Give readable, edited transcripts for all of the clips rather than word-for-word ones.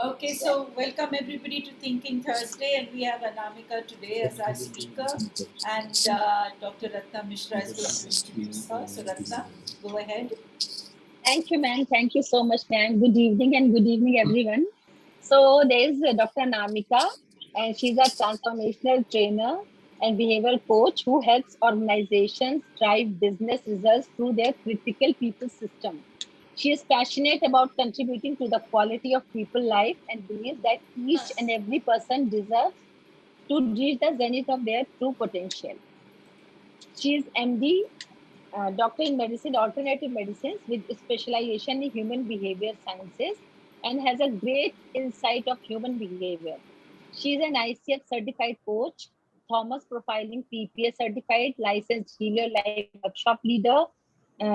Okay, so welcome everybody to Thinking Thursday, and we have Anamika today as our speaker, and Dr. Ratna Mishra is going to introduce her. So, Ratna, go ahead. Thank you, ma'am. Thank you so much, ma'am. Good evening and good evening, everyone. So there is Dr. Namika, and she's a transformational trainer and behavioral coach who helps organizations drive business results through their critical people system. She is passionate about contributing to the quality of people life and believes that each and every person deserves to reach the zenith of their true potential. She is MD, doctor in medicine, alternative medicines with specialization in human behavior sciences and has a great insight of human behavior. She is an ICF certified coach, Thomas Profiling PPS certified licensed healer life workshop leader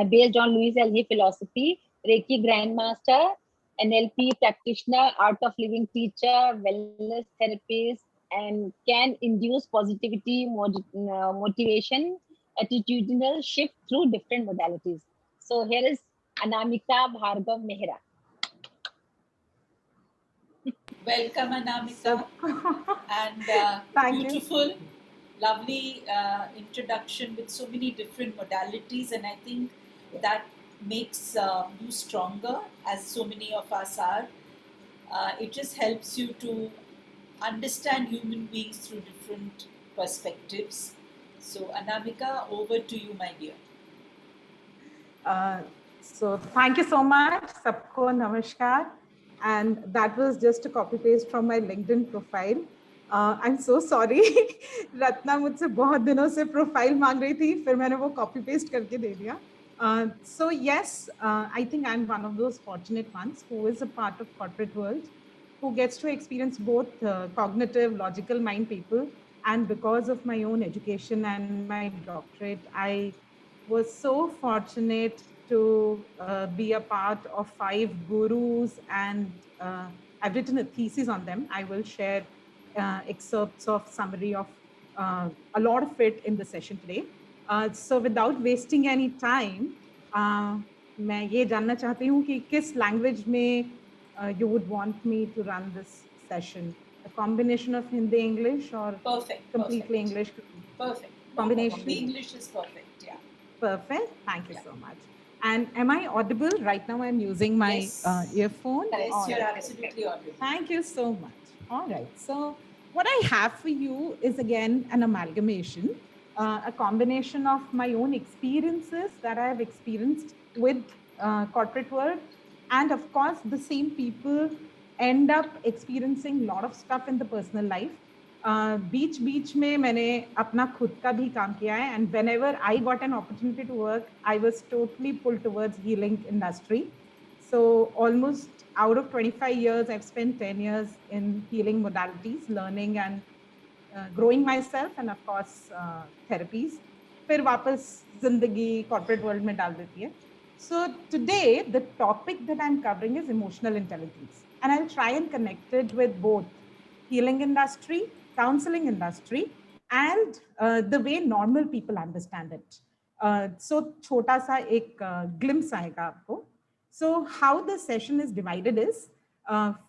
based on Louis Allier philosophy, Reiki grandmaster, NLP practitioner, art of living teacher, wellness therapist, and can induce positivity, motivation, attitudinal shift through different modalities. So here is Anamika Bhargav Mehra. Welcome, Anamika, and beautiful, lovely introduction with so many different modalities, and I think that makes you stronger, as so many of us are. It just helps you to understand human beings through different perspectives. So, Anamika, over to you, my dear. So thank you so much, Sabko Namaskar. And that was just a copy paste from my LinkedIn profile. I'm so sorry. Ratna मुझसे बहुत दिनों से profile मांग रही थी, फिर मैंने वो कॉपी पेस्ट करके दे दिया. So yes, I think I'm one of those fortunate ones who is a part of corporate world, who gets to experience both cognitive, logical mind people. And because of my own education and my doctorate, I was so fortunate to be a part of 5 gurus, and I've written a thesis on them. I will share excerpts of summary of a lot of it in the session today. So without wasting any time, मैं ये जानना चाहती हूँ कि किस language में you would want me to run this session? A combination of Hindi, English, or completely English? Perfect. Combination? The English is perfect, yeah. Perfect. Thank you so much. And am I audible? Right now I'm using my earphone. Yes, you're absolutely audible. Thank you so much. All right. So what I have for you is again an amalgamation, a combination of my own experiences that I have experienced with corporate world. And of course, the same people end up experiencing a lot of stuff in the personal life. बीच में मैंने अपना खुद का भी काम किया है, and whenever I got an opportunity to work, I was totally pulled towards healing industry. So almost out of 25 years, I've spent 10 years in healing modalities, learning and growing myself, and of course therapies. फिर वापस जिंदगी corporate world में डाल देती है. So today the topic that I'm covering is emotional intelligence, and I'll try and connect it with both healing industry, counseling industry, and the way normal people understand it. So छोटा सा एक glimpse आएगा आपको. So how the session is divided is,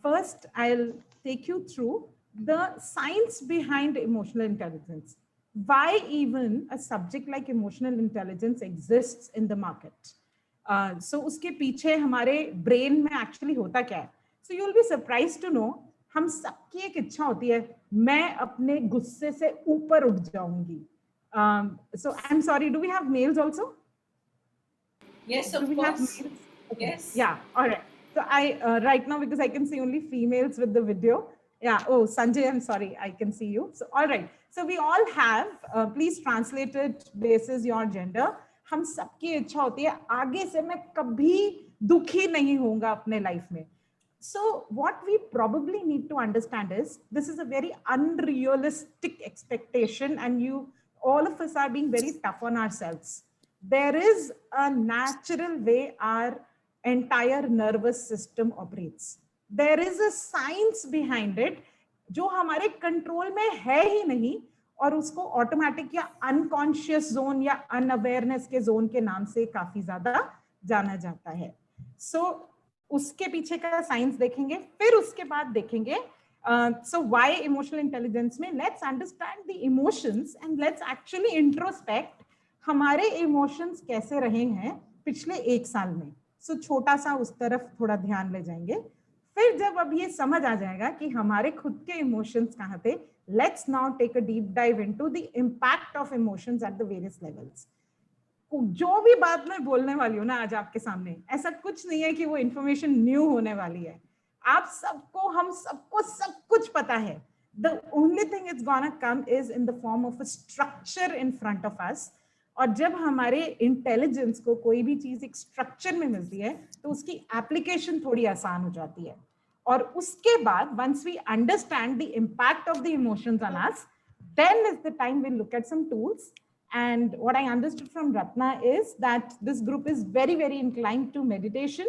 first I'll take you through the science behind emotional intelligence. Why even a subject like emotional intelligence exists in the market. So उसके पीछे हमारे brain में actually होता क्या है? So you'll be surprised to know, हम सबकी एक इच्छा होती है, मैं अपने गुस्से से ऊपर उठ जाऊंगी. So I'm sorry, do we have males also? Yes, of course. Okay. Yes. Yeah, all right. So I, right now, because I can see only females with the video. Yeah, oh, Sanjay, I'm sorry, I can see you. So, all right. So we all have, please translate it basis your gender. हम सबकी इच्छा होती है, आगे से मैं कभी दुखी नहीं होऊंगा अपने लाइफ में. So what we probably need to understand is, this is a very unrealistic expectation, and all of us are being very tough on ourselves. There is a natural way our entire nervous system operates. There is a science behind it, जो हमारे control में है ही नहीं, और उसको automatic या unconscious zone या unawareness के जोन के नाम से काफी ज्यादा जाना जाता है. So उसके पीछे का साइंस देखेंगे, फिर उसके बाद देखेंगे so why emotional intelligence में let's understand the emotions and let's actually introspect हमारे emotions कैसे रहे हैं पिछले 1 साल में. so छोटा सा उस तरफ थोड़ा ध्यान ले जाएंगे. फिर जब अब ये समझ आ जाएगा कि हमारे खुद के emotions कहाँ थे, let's now take a deep dive into the impact of emotions at the various levels. जो भी बात मैं बोलने वाली हूँ ना आज आपके सामने, ऐसा कुछ नहीं है कि वो इंफॉर्मेशन न्यू होने वाली है. आप सबको, हम सबको सब कुछ पता है. The only thing it's gonna come is in the form of a structure in front of us. और जब हमारे इंटेलिजेंस को कोई भी चीज एक स्ट्रक्चर में मिलती है तो उसकी एप्लीकेशन थोड़ी आसान हो जाती है. और उसके बाद once we understand the impact of the emotions on us, then is the time we look at some tools. And what I understood from Ratna is that this group is very, very inclined to meditation.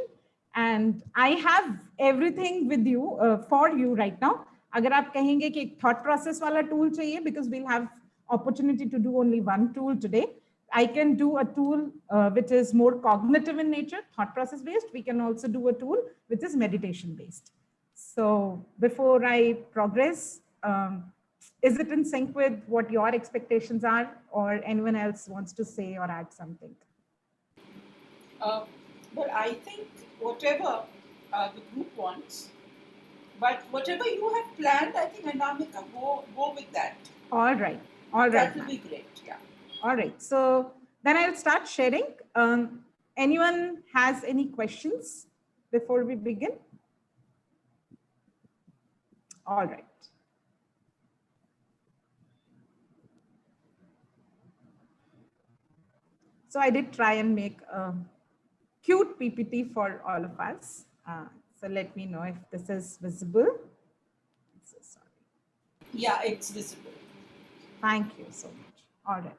And I have everything with you for you right now. अगर आप कहेंगे कि एक thought process वाला tool चाहिए, because we'll have opportunity to do only one tool today. I can do a tool which is more cognitive in nature, thought process based. We can also do a tool which is meditation based. So before I progress, is it in sync with what your expectations are, or anyone else wants to say or add something? Well, I think whatever the group wants, but whatever you have planned, I think Anamika, go with that. All right. All right. That will be great. Yeah. All right. So then I'll start sharing. Anyone has any questions before we begin? All right. So I did try and make a cute PPT for all of us. So let me know if this is visible. So sorry. Yeah, it's visible. Thank you so much. All right.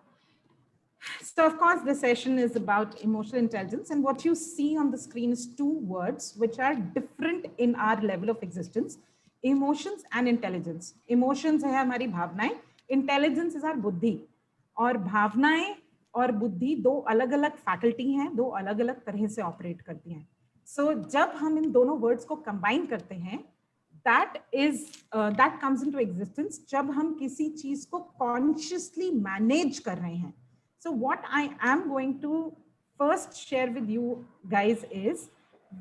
So of course, the session is about emotional intelligence, and what you see on the screen is 2 words which are different in our level of existence: emotions and intelligence. Emotions है हमारी भावनाएं, intelligence is our बुद्धि. और भावनाएं और बुद्धि 2 अलग-अलग faculty हैं, 2 अलग-अलग तरह से ऑपरेट करती हैं. So जब हम इन दोनों वर्ड्स को कंबाइन करते हैं, that comes into existence जब हम किसी चीज को कॉन्शियसली मैनेज कर रहे हैं. So what I am going to first share with you guys is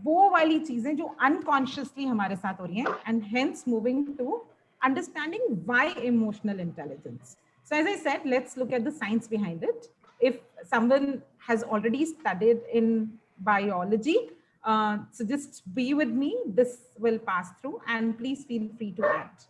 वो वाली चीजें जो unconsciously हमारे साथ हो रही हैं, and hence moving to understanding why emotional intelligence. So as I said, let's look at the science behind it. If someone has already studied in biology, so just be with me, this will pass through and please feel free to add.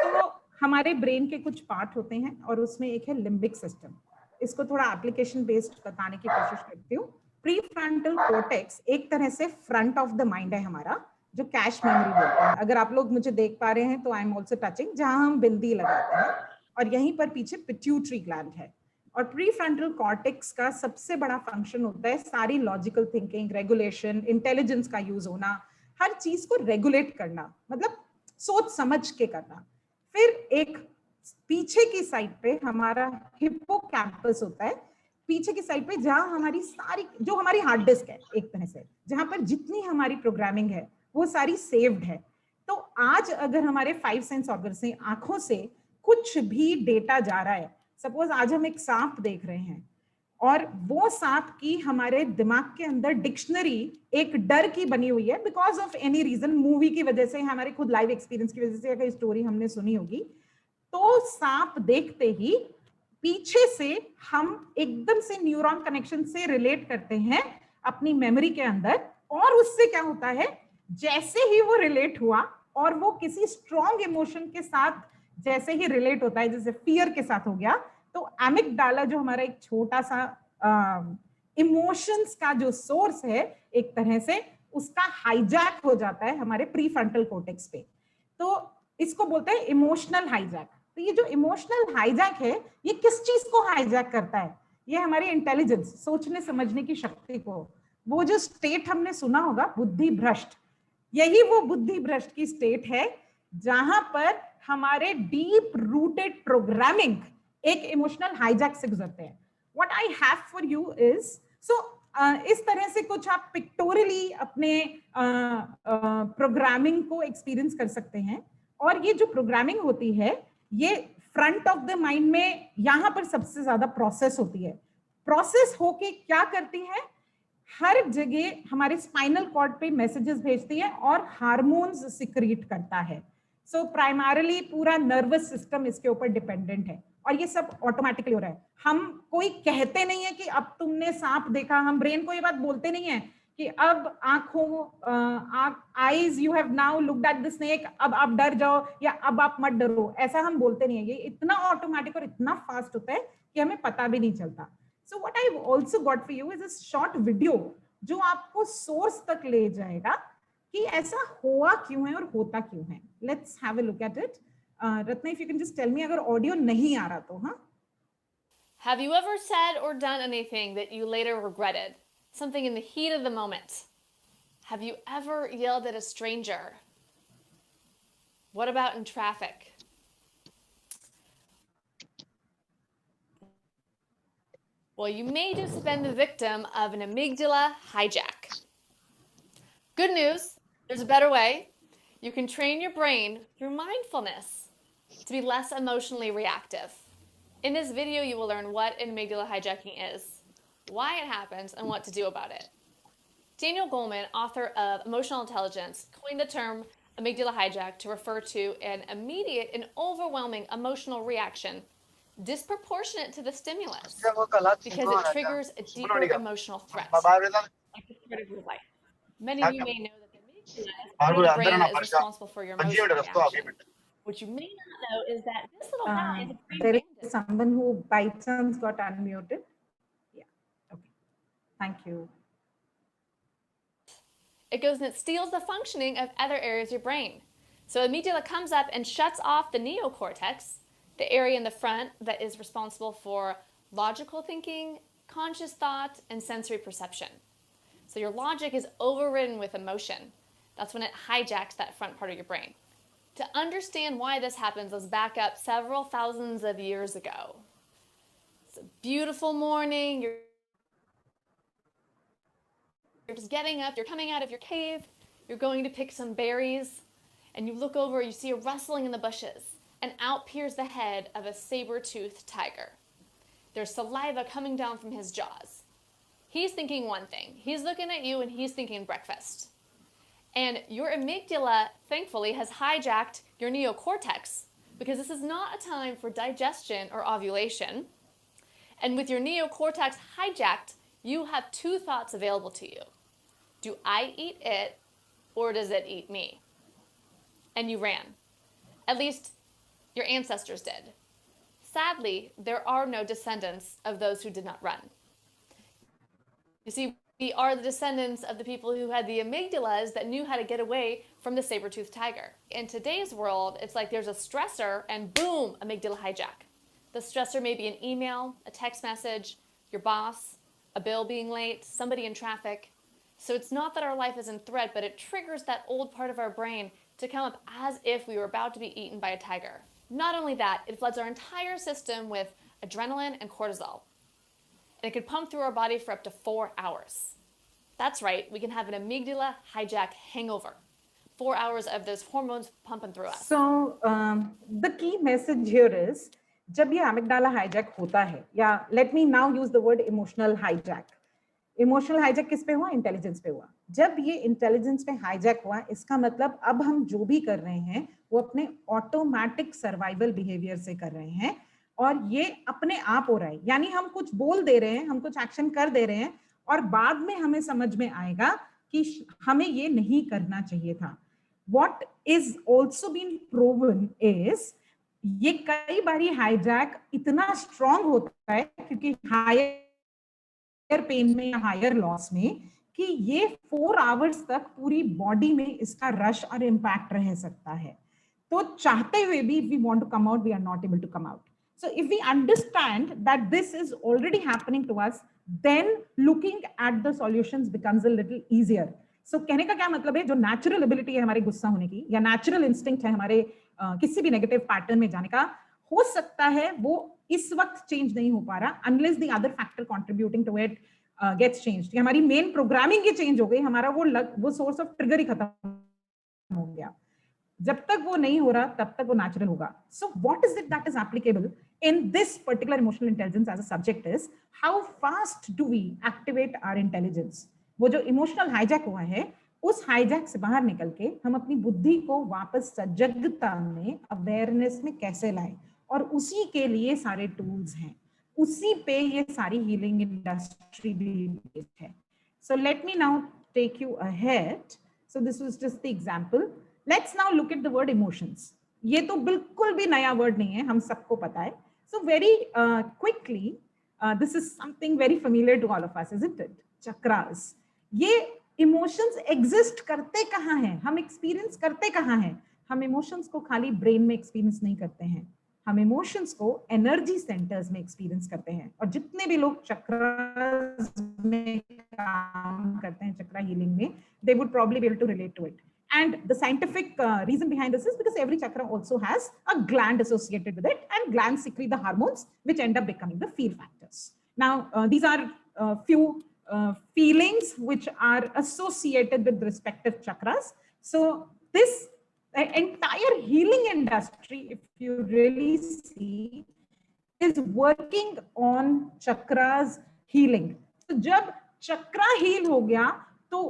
So हमारे brain के कुछ part होते हैं और उसमें एक है limbic system. इसको थोड़ा एप्लीकेशन बेस्ड बताने की कोशिश करती हूँ. प्रीफ्रंटल कॉर्टेक्स एक तरह से फ्रंट ऑफ द माइंड है हमारा, जो कैश मेमोरी बोलते हैं. अगर आप लोग मुझे देख पा रहे हैं तो आई एम ऑल्सो टचिंग, जहां हम बिंदी लगाते हैं, और यहीं पर पीछे पिट्यूटरी ग्लैंड है. और प्रीफ्रंटल कॉर्टेक्स का सबसे बड़ा फंक्शन होता है सारी लॉजिकल थिंकिंग, रेगुलेशन, इंटेलिजेंस का यूज होना, हर चीज को रेगुलेट करना, मतलब सोच समझ के करना. फिर एक पीछे की साइड पे हमारा हिप्पोकैम्पस होता है, पीछे की साइड पे जहां हमारी सारी, जो हमारी हार्ड डिस्क है एक तरह से, जहां पर जितनी हमारी प्रोग्रामिंग है वो सारी सेव्ड है. तो आज अगर हमारे 5 सेंस ऑर्गन से, आंखों से कुछ भी डेटा जा रहा है, सपोज आज हम एक सांप देख रहे हैं और वो सांप की हमारे दिमाग के अंदर डिक्शनरी एक डर की बनी हुई है, because of any reason, movie की वजह से, हमारे खुद लाइव एक्सपीरियंस की वजह से, अगर स्टोरी हमने सुनी होगी, तो सांप देखते ही पीछे से हम एकदम से न्यूरॉन कनेक्शन से रिलेट करते हैं अपनी मेमोरी के अंदर. और उससे क्या होता है, जैसे ही वो रिलेट हुआ और वो किसी स्ट्रॉन्ग इमोशन के साथ जैसे ही रिलेट होता है, जैसे फियर के साथ हो गया, तो एमिगडाला जो हमारा एक छोटा सा इमोशंस का जो सोर्स है एक तरह से, उसका हाईजैक हो जाता है हमारे प्रीफ्रंटल कॉर्टेक्स पे. तो इसको बोलते हैं इमोशनल हाईजैक. तो ये जो इमोशनल हाईजैक है, ये किस चीज को हाईजैक करता है? ये हमारी इंटेलिजेंस, सोचने समझने की शक्ति को. वो जो स्टेट हमने सुना होगा, बुद्धि भ्रष्ट, यही वो बुद्धि भ्रष्ट की स्टेट है जहां पर हमारे डीप रूटेड प्रोग्रामिंग एक इमोशनल हाईजैक से गुजरते हैं. What I have for you is, so इस तरह से कुछ आप पिक्टोरली अपने प्रोग्रामिंग को एक्सपीरियंस कर सकते हैं। और ये जो प्रोग्रामिंग होती है ये फ्रंट ऑफ द माइंड में यहाँ पर सबसे ज्यादा प्रोसेस होती है। प्रोसेस होके क्या करती है, हर जगह हमारे स्पाइनल कॉर्ड पे मैसेजेस भेजती है और हार्मोन्स सिक्रीट करता है। सो प्राइमरली पूरा नर्वस सिस्टम इसके ऊपर डिपेंडेंट है और ये सब ऑटोमेटिकली हो रहा है। हम कोई कहते नहीं है कि अब तुमने सांप देखा, हम ब्रेन को ये बात बोलते नहीं है कि अब eyes you have now looked at the snake, अब आप डर जाओ या अब आप मत डरो, ऐसा हम बोलते नहीं है। ये इतना ऑटोमेटिक और इतना फास्ट होता है कि हमें पता भी नहीं चलता। So what I also got for you is a short video जो आपको सोर्स तक ले जाएगा कि ऐसा हुआ क्यों है और होता क्यों है। Let's have a look at it. Ratna, if you can just tell me अगर ऑडियो नहीं आ रहा तो। हाँ, Have you ever said or done anything that you later regretted? Something in the heat of the moment? Have you ever yelled at a stranger? What about in traffic? Well, you may just have been the victim of an amygdala hijack. Good news, there's a better way. You can train your brain through mindfulness to be less emotionally reactive. In this video, you will learn what amygdala hijacking is, why it happens, and what to do about it. Daniel Goleman, author of Emotional Intelligence, coined the term amygdala hijack to refer to an immediate and overwhelming emotional reaction disproportionate to the stimulus because it triggers a deeper emotional threat, like the threat of your life. Many of you may know that the amygdala is the brain that is responsible for your emotional reaction. What you may not know is that this little guy is a brain there bandit. is someone who by chance got unmuted. Yeah, okay, thank you. It goes and it steals the functioning of other areas of your brain. So amygdala comes up and shuts off the neocortex, the area in the front that is responsible for logical thinking, conscious thought, and sensory perception. So your logic is overridden with emotion. That's when it hijacks that front part of your brain. To understand why this happens, let's back up several thousands of years ago. It's a beautiful morning. You're just getting up. You're coming out of your cave. You're going to pick some berries. And you look over, you see a rustling in the bushes. And out peers the head of a saber-toothed tiger. There's saliva coming down from his jaws. He's thinking one thing. He's looking at you and he's thinking breakfast. And your amygdala, thankfully, has hijacked your neocortex because this is not a time for digestion or ovulation. And with your neocortex hijacked, you have two thoughts available to you. Do I eat it or does it eat me? And you ran. At least your ancestors did. Sadly, there are no descendants of those who did not run. You see, we are the descendants of the people who had the amygdalas that knew how to get away from the saber-toothed tiger. In today's world, it's like there's a stressor and boom, amygdala hijack. The stressor may be an email, a text message, your boss, a bill being late, somebody in traffic. So it's not that our life is in threat, but it triggers that old part of our brain to come up as if we were about to be eaten by a tiger. Not only that, it floods our entire system with adrenaline and cortisol. And it can pump through our body for up to 4 hours. That's right, we can have an amygdala hijack hangover. 4 hours of those hormones pumping through us. So the key message here is, जब ये amygdala hijack होता है, या let me now use the word emotional hijack. Emotional hijack किस पे हुआ? Intelligence पे हुआ. जब ये intelligence पे hijack हुआ, इसका मतलब अब हम जो भी कर रहे हैं वो अपने automatic survival behavior से कर रहे हैं और ये अपने आप हो रहा है. यानी हम कुछ बोल दे रहे हैं, हम कुछ एक्शन कर दे रहे हैं और बाद में हमें समझ में आएगा कि हमें ये नहीं करना चाहिए था. What is also been proven is ये कई बारी हाईजैक इतना स्ट्रॉन्ग होता है क्योंकि हायर पेन में या हायर लॉस में कि ये 4 आवर्स तक पूरी बॉडी में इसका रश और इम्पैक्ट रह सकता है. तो चाहते हुए भी if we want to come out, we are not able to come out. So if we understand that this is already happening to us, then looking at the solutions becomes a little easier. So कहने का क्या मतलब है, जो natural ability है हमारे गुस्सा होने की या नेचुरल इंस्टिंक्ट है हमारे किसी भी नेगेटिव पैटर्न में जाने का, हो सकता है वो इस वक्त चेंज नहीं हो पा रहा unless the other factor contributing to it gets changed, हमारी main programming ही change हो गई, हमारा वो source of trigger ही खत्म हो गया. जब तक वो नहीं हो रहा तब तक वो natural होगा. So what is it that is applicable in this particular emotional intelligence as a subject is how fast do we activate our intelligence. वो जो emotional hijack हुआ है, उस hijack से बाहर निकल के हम अपनी बुद्धि को वापस सजगता में, awareness में कैसे लाएं, और उसी के लिए सारे tools हैं, उसी पे ये सारी healing industry भी based है. So let me now take you ahead. So this was just the example. Let's now look at the word emotions. ये तो बिल्कुल भी नया word नहीं है, हम सबको पता है. So very quickly, this is something very familiar to all of us, isn't it? Chakras. ये emotions exist करते कहाँ हैं? हम experience करते कहाँ हैं? हम emotions को खाली brain में experience नहीं करते हैं. हम emotions को energy centers में experience करते हैं. और जितने भी लोग chakras में काम करते हैं, chakra healing में, they would probably be able to relate to it. And the scientific reason behind this is because every chakra also has a gland associated with it, and glands secrete the hormones which end up becoming the feel factors. Now, these are few feelings which are associated with respective chakras. So this entire healing industry, if you really see, is working on chakras healing. So जब chakra heal हो गया, तो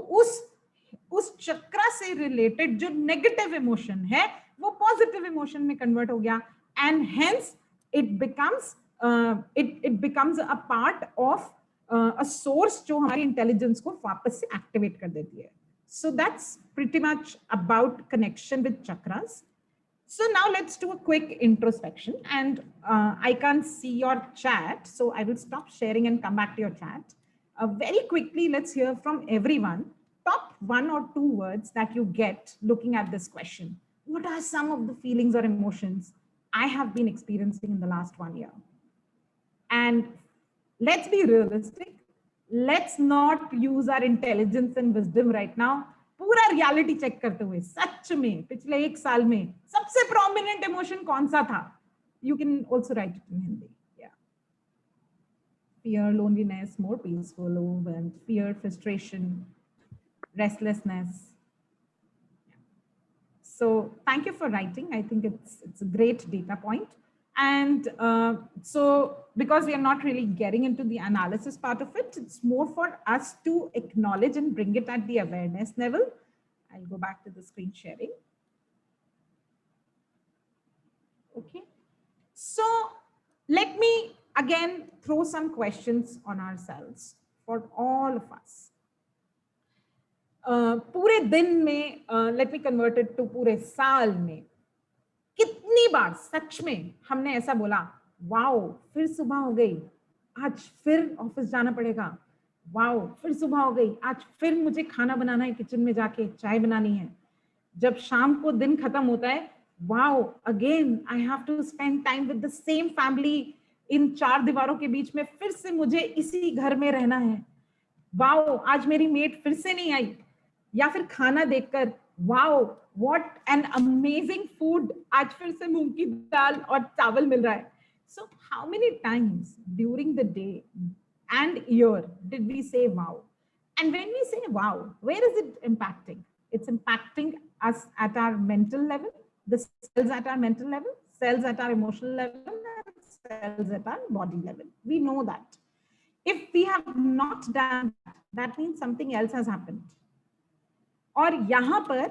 उस चक्रा से related जो negative emotion है वो positive emotion में कन्वर्ट हो गया, and hence it becomes a part of a source जो हमारी इंटेलिजेंस को वापस से एक्टिवेट कर देती है. So that's pretty much about connection with chakras. So now let's do a quick introspection, and I can't see your chat, so I will stop sharing and come back to your chat. Very quickly, let's hear from everyone. Top 1 or 2 words that you get looking at this question. What are some of the feelings or emotions I have been experiencing in the last 1 year? And let's be realistic. Let's not use our intelligence and wisdom right now. पूरा reality check करते हुए सच में पिछले 1 साल में सबसे prominent emotion कौन सा था? You can also write it in Hindi. Yeah. Fear, loneliness, more peaceful, and fear, frustration, restlessness. So thank you for writing. I think it's a great data point. And so because we are not really getting into the analysis part of it, it's more for us to acknowledge and bring it at the awareness level. I'll go back to the screen sharing. Okay. So let me again throw some questions on ourselves for all of us. पूरे दिन में, let me convert it to पूरे साल में, कितनी बार सच में हमने ऐसा बोला, वाओ फिर सुबह हो गई, आज फिर ऑफिस जाना पड़ेगा, वाओ फिर सुबह हो गई, आज फिर मुझे खाना बनाना है, किचन में जाके चाय बनानी है. जब शाम को दिन खत्म होता है, wow again I have to spend time with the same family, इन 4 दीवारों के बीच में फिर से मुझे इसी घर में रहना है. वाओ आज मेरी मेट फिर से नहीं आई. या फिर खाना देखकर, wow what an amazing food, आज फिर से मूंग की दाल और चावल मिल रहा है. So how many times during the day and year did we say wow? And when we say wow, where is it impacting? It's impacting us at our mental level, the cells at our mental level, cells at our emotional level, and cells at our body level. We know that. If we have not done that, that means something else has happened. और यहाँ पर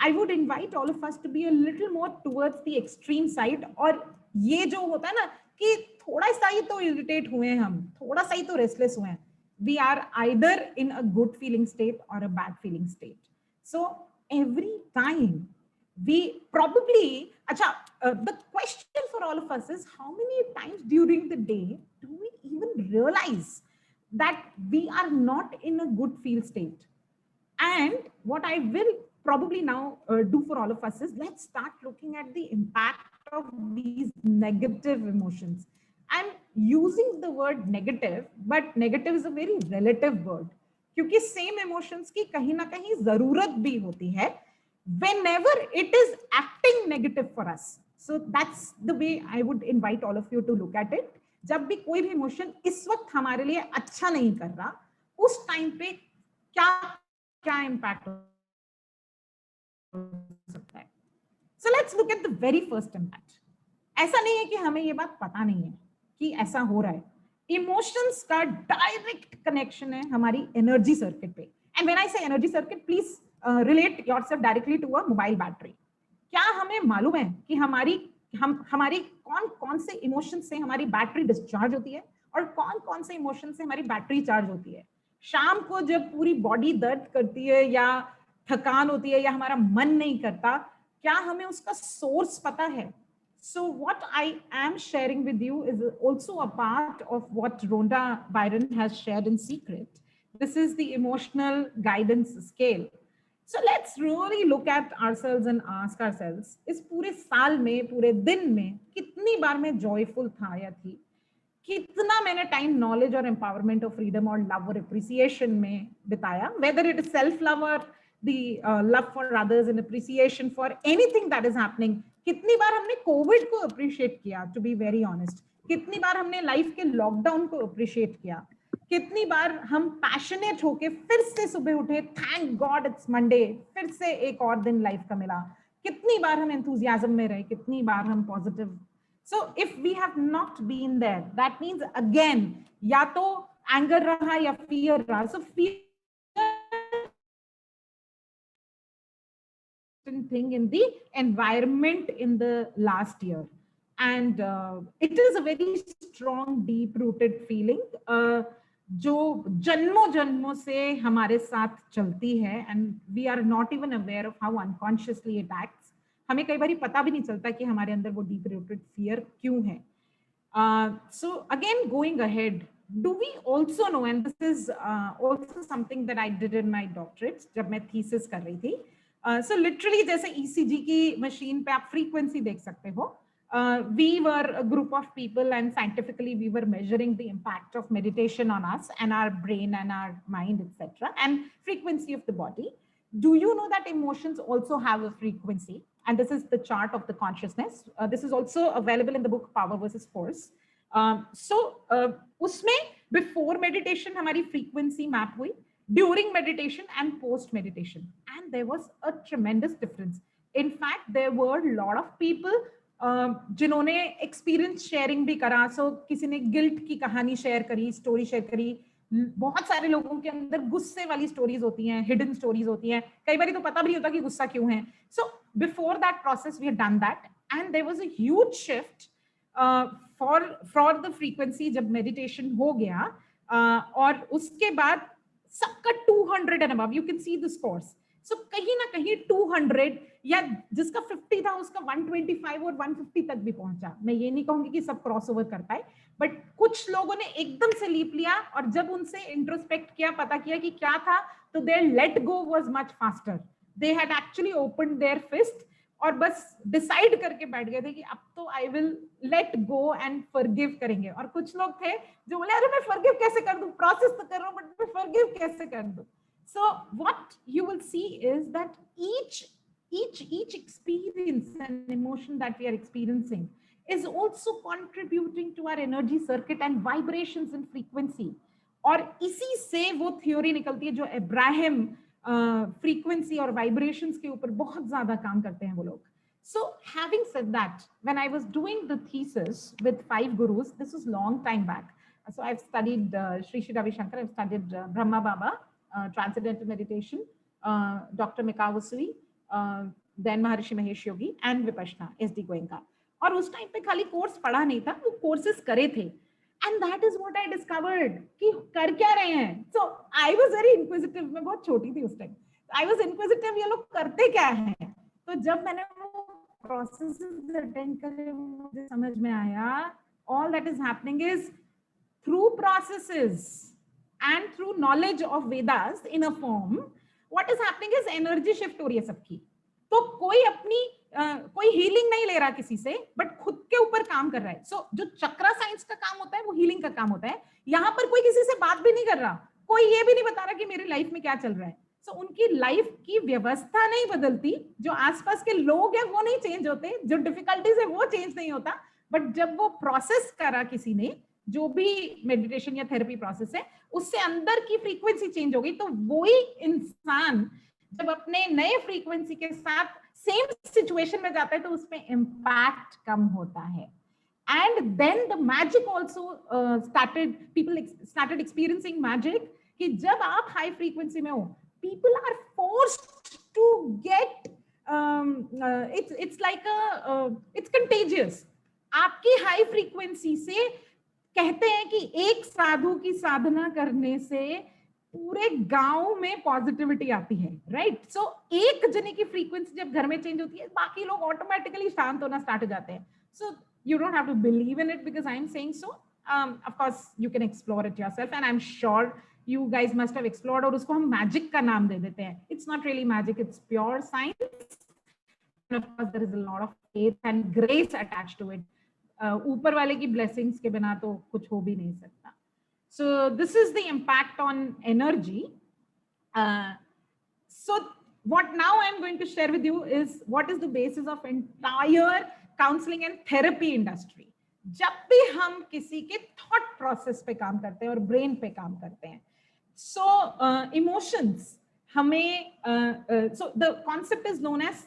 I would invite all of us to be a little more towards the extreme side. और ये जो होता है ना कि थोड़ा सा ही तो irritate हुए हैं हम, थोड़ा सा ही तो restless हुए हैं, we are either in a good feeling state or a bad feeling state. So every time we probably, the question for all of us is, how many times during the day do we even realize that we are not in a good feel state? And what I will probably now do for all of us is, let's start looking at the impact of these negative emotions. I'm using the word negative, but negative is a very relative word. क्योंकि same emotions की कहीं ना कहीं जरूरत भी होती है whenever it is acting negative for us. So that's the way I would invite all of you to look at it. जब भी कोई भी इमोशन इस वक्त हमारे लिए अच्छा नहीं कर रहा, उस टाइम पे क्या क्या इम्पैक्ट हो सकता है. So let's look at the very first impact. ऐसा नहीं है कि हमें ये बात पता नहीं है कि ऐसा हो रहा है. इमोशंस का डायरेक्ट कनेक्शन है हमारी एनर्जी सर्किट पे. And when I say energy circuit, please relate yourself directly to a mobile battery. क्या हमें मालूम है कि हमारी कौन से इमोशन से हमारी बैटरी डिस्चार्ज होती है और कौन से इमोशन से हमारी बैटरी चार्ज होती है? शाम को जब पूरी बॉडी दर्द करती है या थकान होती है या हमारा मन नहीं करता, क्या हमें उसका सोर्स पता है? So what I am sharing with you is also a part of what Rhonda Byron has shared in secret. This is the emotional guidance scale. So let's really look at ourselves and ask ourselves, इस पूरे साल में, पूरे दिन में कितनी बार मैं joyful था या थी? कितना मैंने टाइम नॉलेज और एम्पावरमेंट और फ्रीडम और लव और एप्रिसिएशन में बिताया, whether it is self love और the love for others and appreciation for anything that is happening. कितनी बार हमने कोविड को अप्रिशिएट किया, टू बी वेरी ऑनेस्ट. कितनी बार हमने लाइफ के लॉकडाउन को अप्रिशिएट किया. कितनी बार हम पैशनेट होके फिर से सुबह उठे, थैंक गॉड इट्स मंडे, फिर से एक और दिन लाइफ का मिला. कितनी बार हम एंथुसियाज्म में रहे, कितनी बार हम positive. So if we have not been there, that means again, या तो anger रहा या fear रहा. So fear thing in the environment in the last year, and it is a very strong, deep-rooted feeling. जो जन्मों से हमारे साथ चलती है, and we are not even aware of how unconsciously it acts. हमें कई बार पता भी नहीं चलता कि हमारे अंदर वो डीप रूटेड फियर क्यों है. So again going ahead, do we also know, and this is also something that I did in my doctorate जब मैं थीसिस कर रही थी. सो लिटरली जैसे ईसीजी की मशीन पे आप फ्रीक्वेंसी देख सकते हो, we were a group of people and scientifically we were measuring the impact of meditation on us and our brain and our mind, etc., and frequency of the body. Do you know that emotions also have a frequency? And this is the chart of the consciousness. This is also available in the book Power versus Force. उसमें before meditation हमारी frequency map हुई, during meditation and post meditation, and there was a tremendous difference. In fact, there were a lot of people जिन्होंने experience sharing भी करा. सो किसी ने guilt की कहानी शेयर करी, स्टोरी शेयर करी. बहुत सारे लोगों के अंदर गुस्से वाली स्टोरीज होती हैं, हिडन स्टोरीज होती हैं. कई बार तो पता भी नहीं होता कि गुस्सा क्यों है. So before that process we had done that, and there was a huge shift for the frequency जब मेडिटेशन हो गया. और उसके बाद सबका 200 and above, you can see the scores. So कहीं ना कहीं 200, या जिसका 50 था उसका 125 और 150 तक भी पहुंचा. मैं ये नहीं कहूंगी कि सब क्रॉस ओवर कर पाए, बट कुछ लोगों ने एकदम से लीप लिया, और जब उनसे इंट्रोस्पेक्ट किया, पता किया कि क्या था, तो their let go was much faster. They had actually opened their fist और बस डिसाइड करके बैठ गए थे कि अब तो I will let go and forgive करेंगे. और कुछ लोग थे जो बोले, अरे मैं फॉरगिव कैसे कर दूं, प्रोसेस तो कर रहा हूं बट मैं फॉरगिव कैसे कर दूं. So what you will see is that each experience and emotion that we are experiencing is also contributing to our energy circuit and vibrations and frequency. और इसी से वो थ्योरी निकलती है जो इब्राहिम फ्रीक्वेंसी और वाइब्रेशंस के ऊपर बहुत ज्यादा काम करते हैं वो लोग. So having said that, when I was doing the thesis with 5 gurus, this was long time back. So I've studied Sri Sri Ravi Shankar, I've studied Brahma Baba, Transcendental Meditation, Dr. Mikao Usui, then Maharishi Mahesh Yogi, and Vipassana, S.D. Goenka. और उस time पे खाली course पढ़ा नहीं था, वो courses करे थे. And that is what I discovered कि कर क्या रहे हैं. सो आई वाज वेरी इंक्विजिटिव. मैं बहुत छोटी थी उस टाइम. आई वाज इंक्विजिटिव, ये लोग करते क्या हैं. तो जब मैंने वो प्रोसेसेस अटेंड करे, मुझे समझ में आया all that is happening is through processes and through knowledge of Vedas in a form, what is happening is energy shift हो रही है सबकी. तो कोई अपनी कोई हीलिंग नहीं ले रहा किसी से, बट खुद के ऊपर काम कर रहा है. सो जो चक्रा साइंस का काम होता है वो हीलिंग का काम होता है. यहाँ पर कोई किसी से बात भी नहीं कर रहा, कोई ये भी नहीं बता रहा कि मेरी लाइफ में क्या चल रहा है. सो उनकी लाइफ की व्यवस्था नहीं बदलती, जो आसपास के लोग हैं वो नहीं चेंज होते, जो डिफिकल्टीज है वो चेंज नहीं होता, बट जब वो प्रोसेस करा किसी ने, जो भी मेडिटेशन या थेरेपी प्रोसेस है, उससे अंदर की फ्रीक्वेंसी चेंज हो गई, तो वही इंसान जब अपने नए फ्रीक्वेंसी के साथ सेम सिचुएशन में जाता है तो उसमें इम्पैक्ट कम होता है. And then the magic also people started experiencing magic कि जब आप हाई फ्रीक्वेंसी में हो, people are forced to get it's like it's contagious. आपकी हाई फ्रीक्वेंसी से कहते हैं कि एक साधु की साधना करने से पूरे गांव में पॉजिटिविटी आती है, राइट? सो एक जने की फ्रीक्वेंसी जब घर में चेंज होती है, बाकी लोग ऑटोमेटिकली शांत होना स्टार्ट हो जाते हैं. सो you don't have to believe in it because I'm saying so. Of course, you can explore it yourself, and I'm sure you guys must have explored. और उसको हम magic का नाम दे देते हैं. It's not really magic; it's pure science. And of course, there is a lot of faith and grace attached to it. ऊपर वाले की blessings के बिना तो कुछ हो भी नहीं सकता. So this is the impact on energy. So what now I'm going to share with you is what is the basis of entire counselling and therapy industry. जब भी हम किसी के थॉट प्रोसेस पे काम करते हैं और ब्रेन पे काम करते हैं, सो इमोशंस हमें so the concept is known as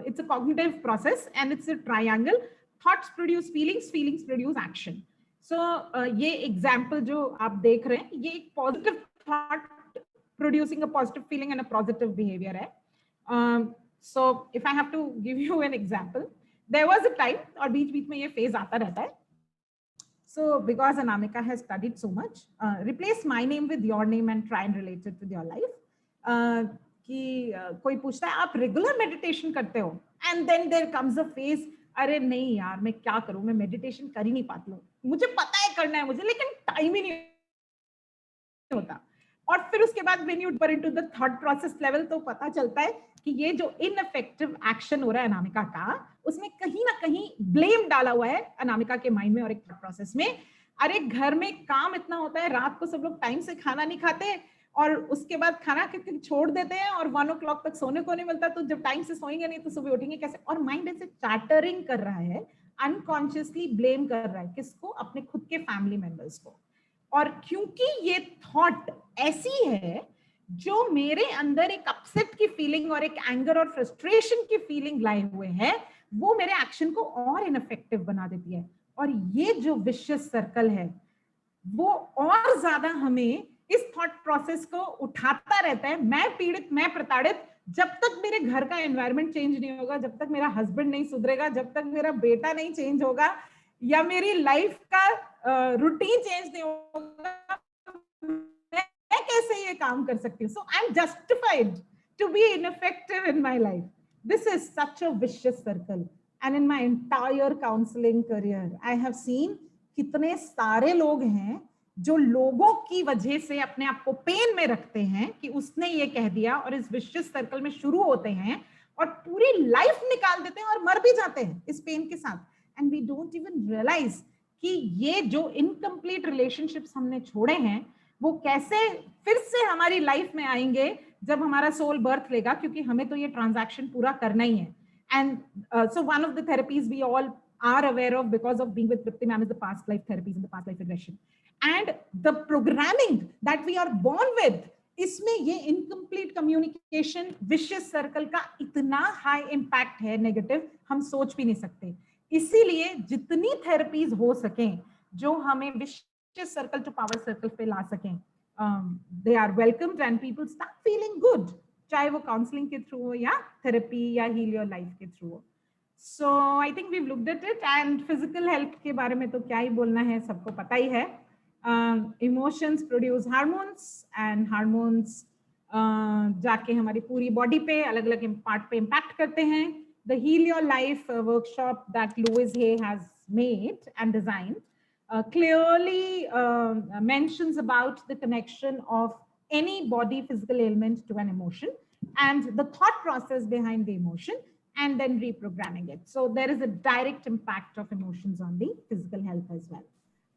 it's a cognitive process and it's a triangle. Thoughts produce feelings, feelings produce action. So ये एग्जांपल जो आप देख रहे हैं, ये एक positive thought producing a positive feeling and a positive behaviour है. So if I have to give you an example, there was a time, और बीच में ये फेज आता रहता है. So because Anamika has studied so much, replace my name with your name and try and relate it with your life. कि कोई पूछता है आप रेगुलर मेडिटेशन करते हो, and then there comes a phase, अरे नहीं यार मैं क्या करूं, मैं मेडिटेशन कर ही नहीं पाती हूँ, मुझे पता है करना है मुझे, लेकिन टाइम ही नहीं होता. और फिर उसके बाद when you enter into the thought process level, तो पता चलता है कि ये जो इनइफेक्टिव एक्शन हो रहा है अनामिका का, उसमें कहीं ना कहीं ब्लेम डाला हुआ है अनामिका के माइंड में और एक थॉट प्रोसेस में. अरे घर में काम इतना होता है, रात को सब लोग टाइम से खाना नहीं खाते और उसके बाद खाना छोड़ देते हैं और 1 o'clock तक सोने को नहीं मिलता, तो जब टाइम से सोएंगे नहीं तो सुबह उठेंगे कैसे? और माइंड ऐसे चैटरिंग कर रहा है, अनकॉन्शियसली ब्लेम कर रहा है किसको? अपने खुद के फैमिली मेंबर्स को. और क्योंकि ये थॉट ऐसी है जो मेरे अंदर एक अपसेट की फीलिंग और एक एंगर और फ्रस्ट्रेशन की फीलिंग लाए हुए है, वो मेरे एक्शन को और इनफेक्टिव बना देती है. और ये जो विशियस सर्कल है वो और ज्यादा हमें इस थॉट प्रोसेस को उठाता रहता है. मैं पीड़ित, मैं प्रताड़ित, जब तक मेरे घर का एनवायरनमेंट चेंज नहीं होगा, जब तक मेरा हस्बैंड नहीं सुधरेगा, जब तक मेरा बेटा नहीं चेंज होगा या मेरी लाइफ का रूटीन चेंज नहीं होगा, मैं कैसे ये काम कर सकती हूँ? So I am justified to be ineffective in my life. This is such a vicious circle. And in my entire counselling career I have seen कितने सारे लोग हैं जो लोगों की वजह से अपने आप को पेन में रखते हैं कि उसने ये कह दिया, और इस विशियस सर्कल में शुरू होते हैं और पूरी लाइफ निकाल देते हैं और मर भी जाते हैं इस पेन के साथ. And we don't even realize कि ये जो इनकम्प्लीट रिलेशनशिप्स हमने छोड़े हैं वो कैसे फिर से हमारी लाइफ में आएंगे जब हमारा सोल बर्थ लेगा, क्योंकि हमें तो ये ट्रांजैक्शन पूरा करना ही है. And so one of the therapies we all are aware of because of being with Tripti ma'am is the past life therapies and the past life regression. And the programming that we are born with, इसमें ये incomplete communication vicious circle का इतना high impact है negative, हम सोच भी नहीं सकते. इसीलिए जितनी therapies हो सकें जो हमें vicious circle to power circle पे ला सकें, they are welcomed and people start feeling good, चाहे वो counseling के through हो या therapy या heal your life के through हो. So I think we've looked at it, and physical health के बारे में तो क्या ही बोलना है, सबको पता ही है. Emotions produce hormones, and hormones जाके हमारी पूरी बॉडी पे अलग अलग पार्ट पे इम्पैक्ट करते हैं. The Heal Your Life workshop that Louise Hay has made and designed clearly mentions about the connection of any body physical ailment to an emotion and the thought process behind the emotion, and then reprogramming it. So there is a direct impact of emotions on the physical health as well.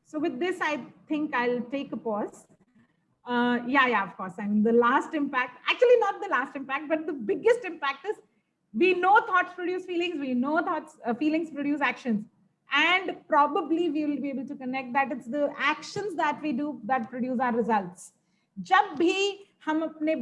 So with this, I think I'll take a pause. Yeah, of course. I mean, the last impact, actually not the last impact, but the biggest impact is we know thoughts produce feelings. We know thoughts, feelings produce actions. And probably we will be able to connect that it's the actions that we do that produce our results. जब भी हम अपने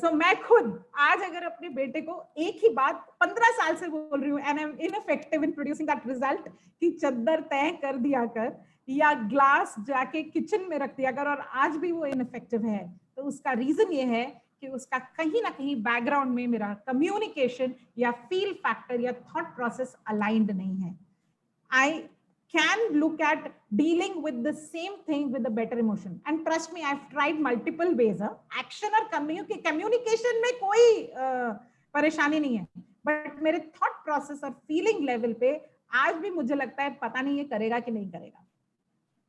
so मैं खुद आज अगर अपने बेटे को एक ही बात 15 साल से बोल रही हूँ and I'm ineffective in producing that result कि चद्दर तय कर दिया कर या ग्लास जाके किचन में रख दिया कर, और आज भी वो इनफेक्टिव है, तो उसका रीजन ये है कि उसका कहीं ना कहीं बैकग्राउंड में मेरा कम्युनिकेशन या फील फैक्टर या थॉट प्रोसेस अलाइंड नहीं है. I can look at dealing with the same thing with a better emotion. And trust me, I've tried multiple ways. Action और communication में कोई परेशानी नहीं है, but मेरे thought process और feeling level पे आज भी मुझे लगता है पता नहीं ये करेगा कि नहीं करेगा.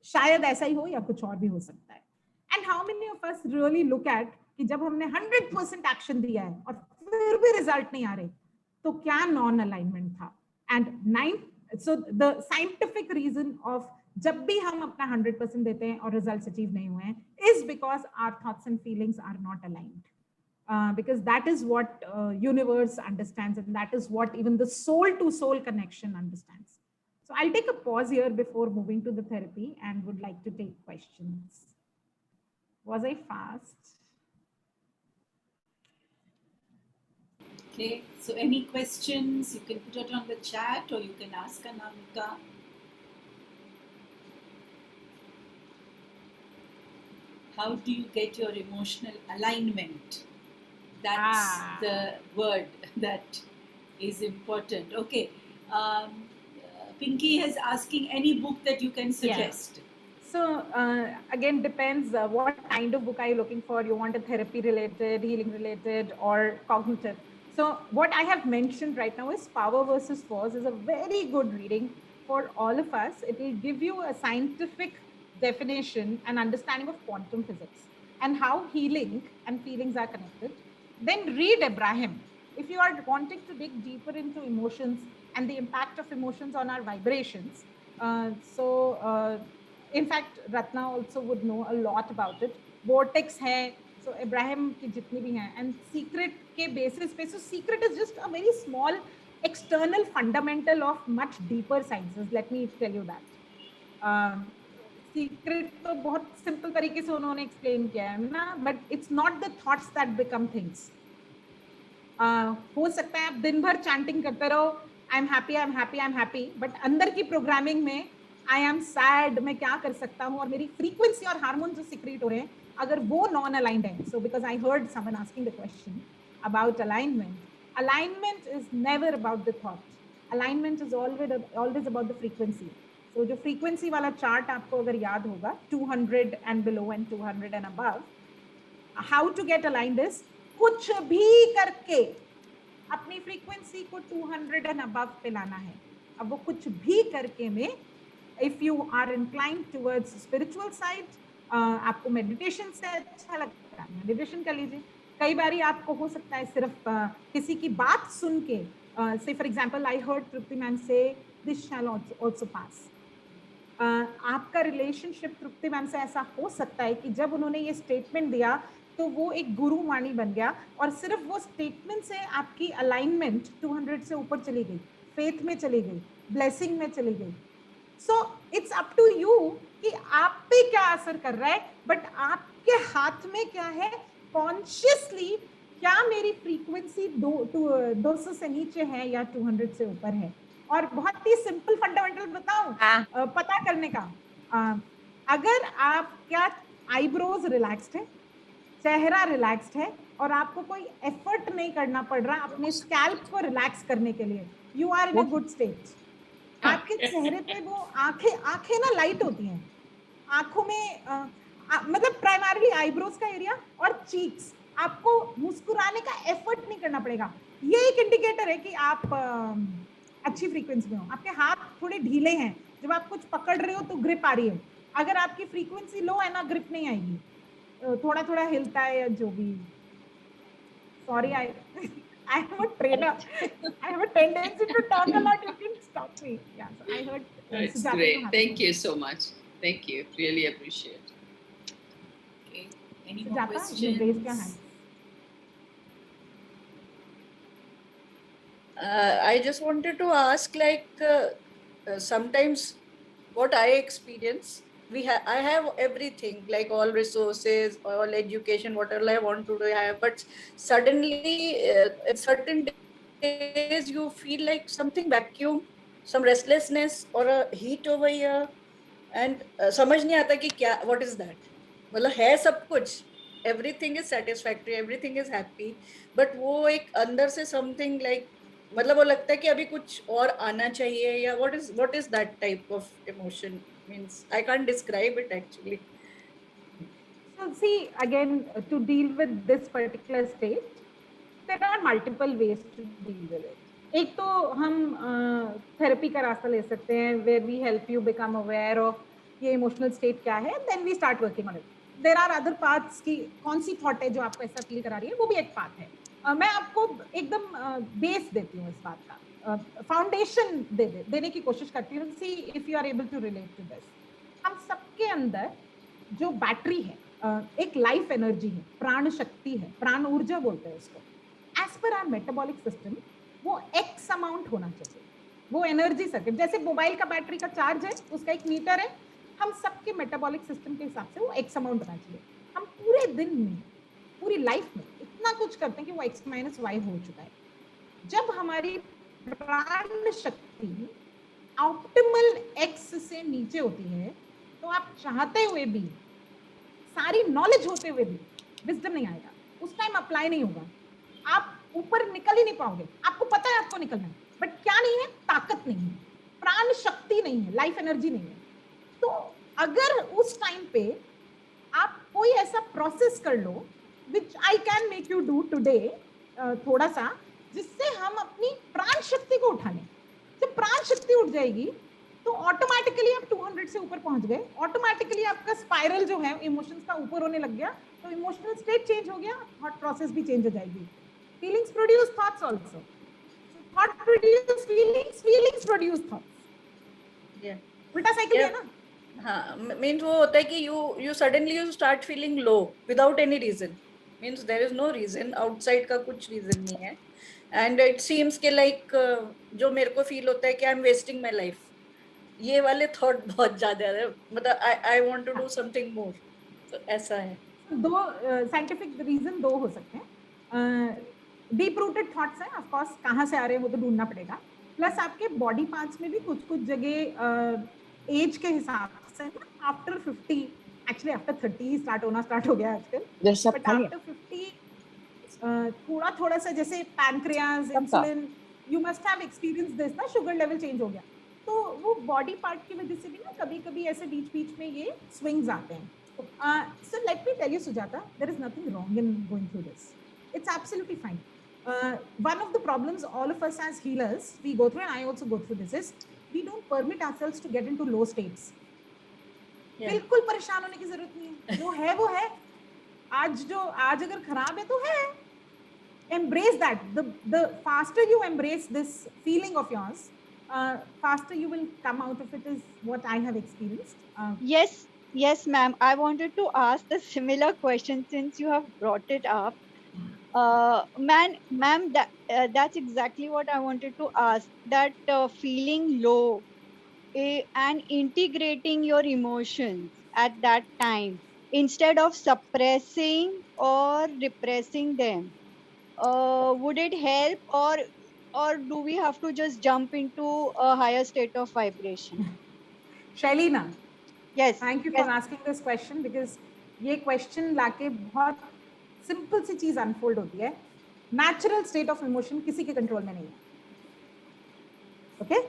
शायद ऐसा ही हो या कुछ और भी हो सकता है. And how many of us really look at कि जब हमने 100% action दिया है और फिर भी result नहीं आ रहे, तो क्या non-alignment था? And so the scientific reason of जब भी हम अपना 100% देते हैं और results achieve नहीं हुए हैं is because our thoughts and feelings are not aligned. Because that is what universe understands, and that is what even the soul to soul connection understands. So I'll take a pause here before moving to the therapy and would like to take questions. Was I fast? Okay, so any questions, you can put it on the chat or you can ask Anamika. How do you get your emotional alignment? That's the word that is important. Okay, Pinky is asking any book that you can suggest. Yeah. So again, depends what kind of book are you looking for. You want a therapy related, healing related, or cognitive. So what I have mentioned right now is Power versus Force is a very good reading for all of us. It will give you a scientific definition and understanding of quantum physics and how healing and feelings are connected. Then read Abraham. If you are wanting to dig deeper into emotions and the impact of emotions on our vibrations. In fact, Ratna also would know a lot about it. Vortex hai, so Abraham ki jitni bhi hain, and secret ke basis pe. So secret is just a very small external fundamental of much deeper sciences. Let me tell you that. Secret तो बहुत simple तरीके से उन्होंने explain किया है ना, but it's not the thoughts that become things. हो सकता है आप दिन भर chanting करते रहो, I'm happy, I'm happy, I'm happy, but अंदर की programming में I am sad, मैं क्या कर सकता हूँ, और मेरी frequency और hormones जो secrete हो रहे हैं, अगर वो non-aligned है. So because I heard someone asking the question about alignment. Alignment is never about the thought. Alignment is always about the frequency. So जो frequency वाला chart आपको अगर याद होगा, 200 and below and 200 and above, how to get aligned is कुछ भी करके अपनी frequency को 200 and above पे लाना है. अब वो कुछ भी करके में, if you are inclined towards spiritual side, आपको meditation से अच्छा लगता है, meditation कर लीजिए. कई बारी आपको हो सकता है सिर्फ किसी की बात सुन के, say for example, I heard Trupti ma'am say, this shall also pass. आपका रिलेशनशिप तृप्ति मैम से ऐसा हो सकता है कि जब उन्होंने ये स्टेटमेंट दिया तो वो एक गुरु वाणी बन गया, और सिर्फ वो स्टेटमेंट से आपकी अलाइनमेंट 200 से ऊपर चली गई, फेथ में चली गई, ब्लेसिंग में चली गई. So it's up to you कि आप पे क्या असर कर रहा है, बट आपके हाथ में क्या है, कॉन्शियसली क्या मेरी फ्रीक्वेंसी 200 से नीचे है या 200 से ऊपर है. और बहुत ही सिंपल फंडामेंटल बताऊं पता करने का, अगर आप क्या आईब्रोज रिलैक्स्ड है, चेहरा रिलैक्स्ड है, और आपको कोई एफर्ट नहीं करना पड़ रहा अपने स्कैल्प को रिलैक्स करने के लिए, you are in a good state. आपके चेहरे पे वो आंखें ना लाइट होती हैं, आंखों में मतलब प्राइमरली आईब्रोज का एरिया और चीक्स, आपको मुस्कुराने का एफर्ट नहीं करना पड़ेगा. ये एक इंडिकेटर है कि आप अच्छी फ्रीक्वेंसी में हो. आपके हाथ थोड़े ढीले हैं, जब आप कुछ पकड़ रहे हो तो ग्रिप आ रही है. अगर आपकी फ्रीक्वेंसी लो है ना, ग्रिप नहीं आएगी, थोड़ा थोड़ा हिलता है या जो भी. Sorry, I am a trainer. I have a tendency to talk a lot. You can stop me. Yeah, so I heard. That's great. Thank you so much. Thank you. Really appreciate. Okay. Any Sujata, more questions? you raised your hand. I just wanted to ask, like, sometimes what I experience, I have everything, like all resources, all education, whatever I want to do, I have. But suddenly, in certain days, you feel like something vacuum, some restlessness or a heat over here, and समझ नहीं आता कि क्या, what is that? मतलब है सब कुछ, everything is satisfactory, everything is happy, but वो एक अंदर से something like, मतलब वो लगता है कि अभी कुछ और आना चाहिए, या what is that type of emotion? Means I can't describe it actually. So see, again, to deal with this particular state, there are multiple ways to deal with it. एक तो हम थेरेपी का रास्ता ले सकते हैं, where we help you become aware of ये emotional state क्या है, then we start working on it. There are other paths की कौन सी थॉट है जो आपको ऐसा फील करा रही है, वो भी एक पाथ है. मैं आपको एकदम बेस देती हूँ इस बात का, फाउंडेशन देने की कोशिश करती हूँ. See if you are able to relate to this. हम सबके अंदर जो बैटरी है, एक लाइफ एनर्जी है, प्राण शक्ति है, प्राण ऊर्जा बोलते हैं उसको. As per our metabolic system वो एक्स अमाउंट होना चाहिए. वो एनर्जी सर्किट जैसे मोबाइल का बैटरी का चार्ज है, उसका एक मीटर है. हम सबके मेटाबॉलिक सिस्टम के हिसाब से वो एक्स अमाउंट होना चाहिए. हम पूरे दिन में, पूरी लाइफ में इतना कुछ करते हैं कि वो एक्स माइनस वाई हो चुका है. जब हमारी प्राण शक्ति ऑप्टिमल एक्स से नीचे होती है, तो आप चाहते हुए भी, सारी नॉलेज होते हुए भी विजडम नहीं आएगा. उस टाइम अप्लाई नहीं होगा. आप ऊपर निकल ही नहीं पाओगे. आपको पता है आपको निकलना है, बट क्या नहीं है? ताकत नहीं है, प्राण शक्ति नहीं है, लाइफ एनर्जी नहीं है. तो अगर उस टाइम पे आप कोई ऐसा प्रोसेस कर लो, which I can make you do today, थोड़ा सा, जिससे हम अपनी प्राण शक्ति को उठा लें. जब प्राण शक्ति उठ जाएगी तो ऑटोमेटिकली आप 200 से ऊपर पहुंच गए. ऑटोमेटिकली आपका स्पाइरल जो है इमोशंस का ऊपर होने लग गया. तो इमोशनल स्टेट चेंज हो गया, थॉट प्रोसेस भी चेंज हो जाएगी. Feelings produce thoughts also. Thought produce feelings, feelings produce thoughts. उल्टा साइकिल है ना. हाँ, मीन्स वो होता है कि you suddenly you start feeling low without any reason. Means there is no reason, outside का कुछ reason नहीं है. And it seems के like जो मेरे को feel होता है कि I'm wasting my life. ये वाले thought बहुत ज़्यादा है. मतलब I want to do something more. तो ऐसा है. दो साइंटिफिक रीजन दो हो सकते हैं. डीप रूटेड थॉट्स हैं, ऑफ कोर्स कहाँ से आ रहे हैं वो तो ढूंढना पड़ेगा. प्लस आपके बॉडी पार्ट्स में भी कुछ जगह एज के हिसाब से, आफ्टर 50, एक्चुअली आफ्टर 30 स्टार्ट हो गया आजकल, बट आफ्टर 50 थोड़ा सा जैसे pancreas, insulin, you must have experience this ना, शुगर लेवल चेंज हो गया. तो वो बॉडी पार्ट की वजह से भी ना कभी ऐसे बीच में ये स्विंग्स आते हैं. So let me tell you, Sujata, there is nothing wrong in going through this. It's absolutely fine. One of the problems all of us as healers we go through, and I also go through this, is we don't permit ourselves to get into low states. बिल्कुल परेशान होने की जरूरत नहीं है. जो है वो है. आज अगर खराब है तो है. Embrace that. The faster you embrace this feeling of yours, faster you will come out of it, is what I have experienced. Yes, ma'am. I wanted to ask a similar question since you have brought it up. Ma'am, that's exactly what I wanted to ask. That feeling low and integrating your emotions at that time instead of suppressing or repressing them, would it help, or do we have to just jump into a higher state of vibration? Shailina. Yes. Thank you for asking this question, because ये question लाके बहुत simple सी चीज unfold होती है. Natural state of emotion किसी के control में नहीं है. ओके,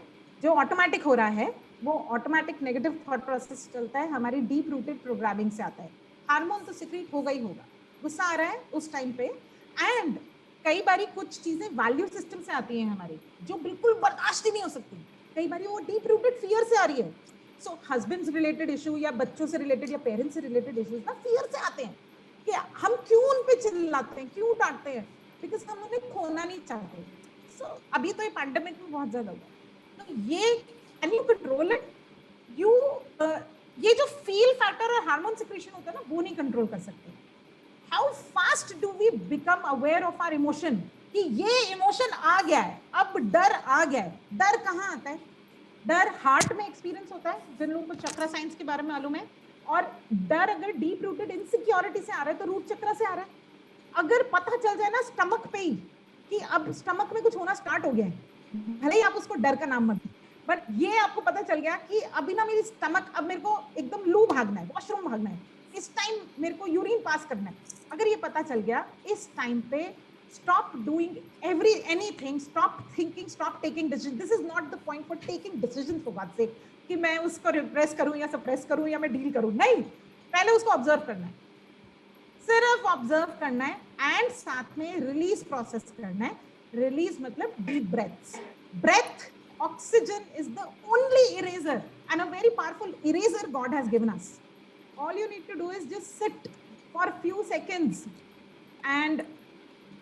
जो ऑटोमेटिक हो रहा है वो ऑटोमेटिक नेगेटिव थॉट प्रोसेस चलता है, हमारी डीप रूटेड प्रोग्रामिंग से आता है. हार्मोन तो सिक्रीट होगा ही होगा. गुस्सा आ रहा है उस टाइम पे, एंड कई बारी कुछ चीजें वैल्यू सिस्टम से आती हैं हमारी, जो बिल्कुल बर्दाश्त ही नहीं हो सकती. कई बारी वो डीप रूटेड फियर से आ रही है. सो हस्बैंड्स रिलेटेड इशू या बच्चों से रिलेटेड या पेरेंट्स से रिलेटेड इश्यूज ना फियर से आते हैं कि हम क्यों उन पे चिल्लाते हैं, क्यों डांटते हैं, बिकॉज हम उन्हें खोना नहीं चाहते. सो अभी तो ये पैंडेमिक में बहुत ज्यादा हुआ. तो ये कैन यू कंट्रोल इट. ये जो फील फैक्टर और हार्मोन सिक्रेशन होता है ना, वो नहीं कंट्रोल कर सकते. How fast do we become aware of our emotion कि ये इमोशन आ गया है, अब डर आ गया है. डर कहाँ आता है? डर हार्ट में एक्सपीरियंस होता है, जिन लोगों को चक्रा साइंस के बारे में मालूम है, और डर अगर डीप रूटेड इनसिक्योरिटी से आ रहा है तो रूट चक्रा से आ रहा है। अगर पता चल जाए ना स्टमक पे ही कि अब स्टमक में कुछ होना स्टार्ट हो गया है, भले ही आप उसको डर का नाम मत दें, बट ये आपको पता चल गया कि अभी ना मेरी स्टमक, अब मेरे को एकदम लू भागना है, वॉशरूम भागना है, इस टाइम मेरे को यूरिन पास करना है, अगर ये पता चल गया, इस टाइम पे stop doing anything, stop thinking, stop taking decisions. This is not the point for taking decisions, for God's sake, कि मैं उसको रिप्रेस करूं या सप्रेस करूं या मैं डील करूं, नहीं, पहले उसको ऑब्जर्व करना है, सिर्फ ऑब्जर्व करना है, एंड साथ में रिलीज प्रोसेस करना है। रिलीज मतलब deep breaths. Breath, oxygen is the only eraser and a very powerful eraser God has given us. All you need to do is just sit for a few seconds and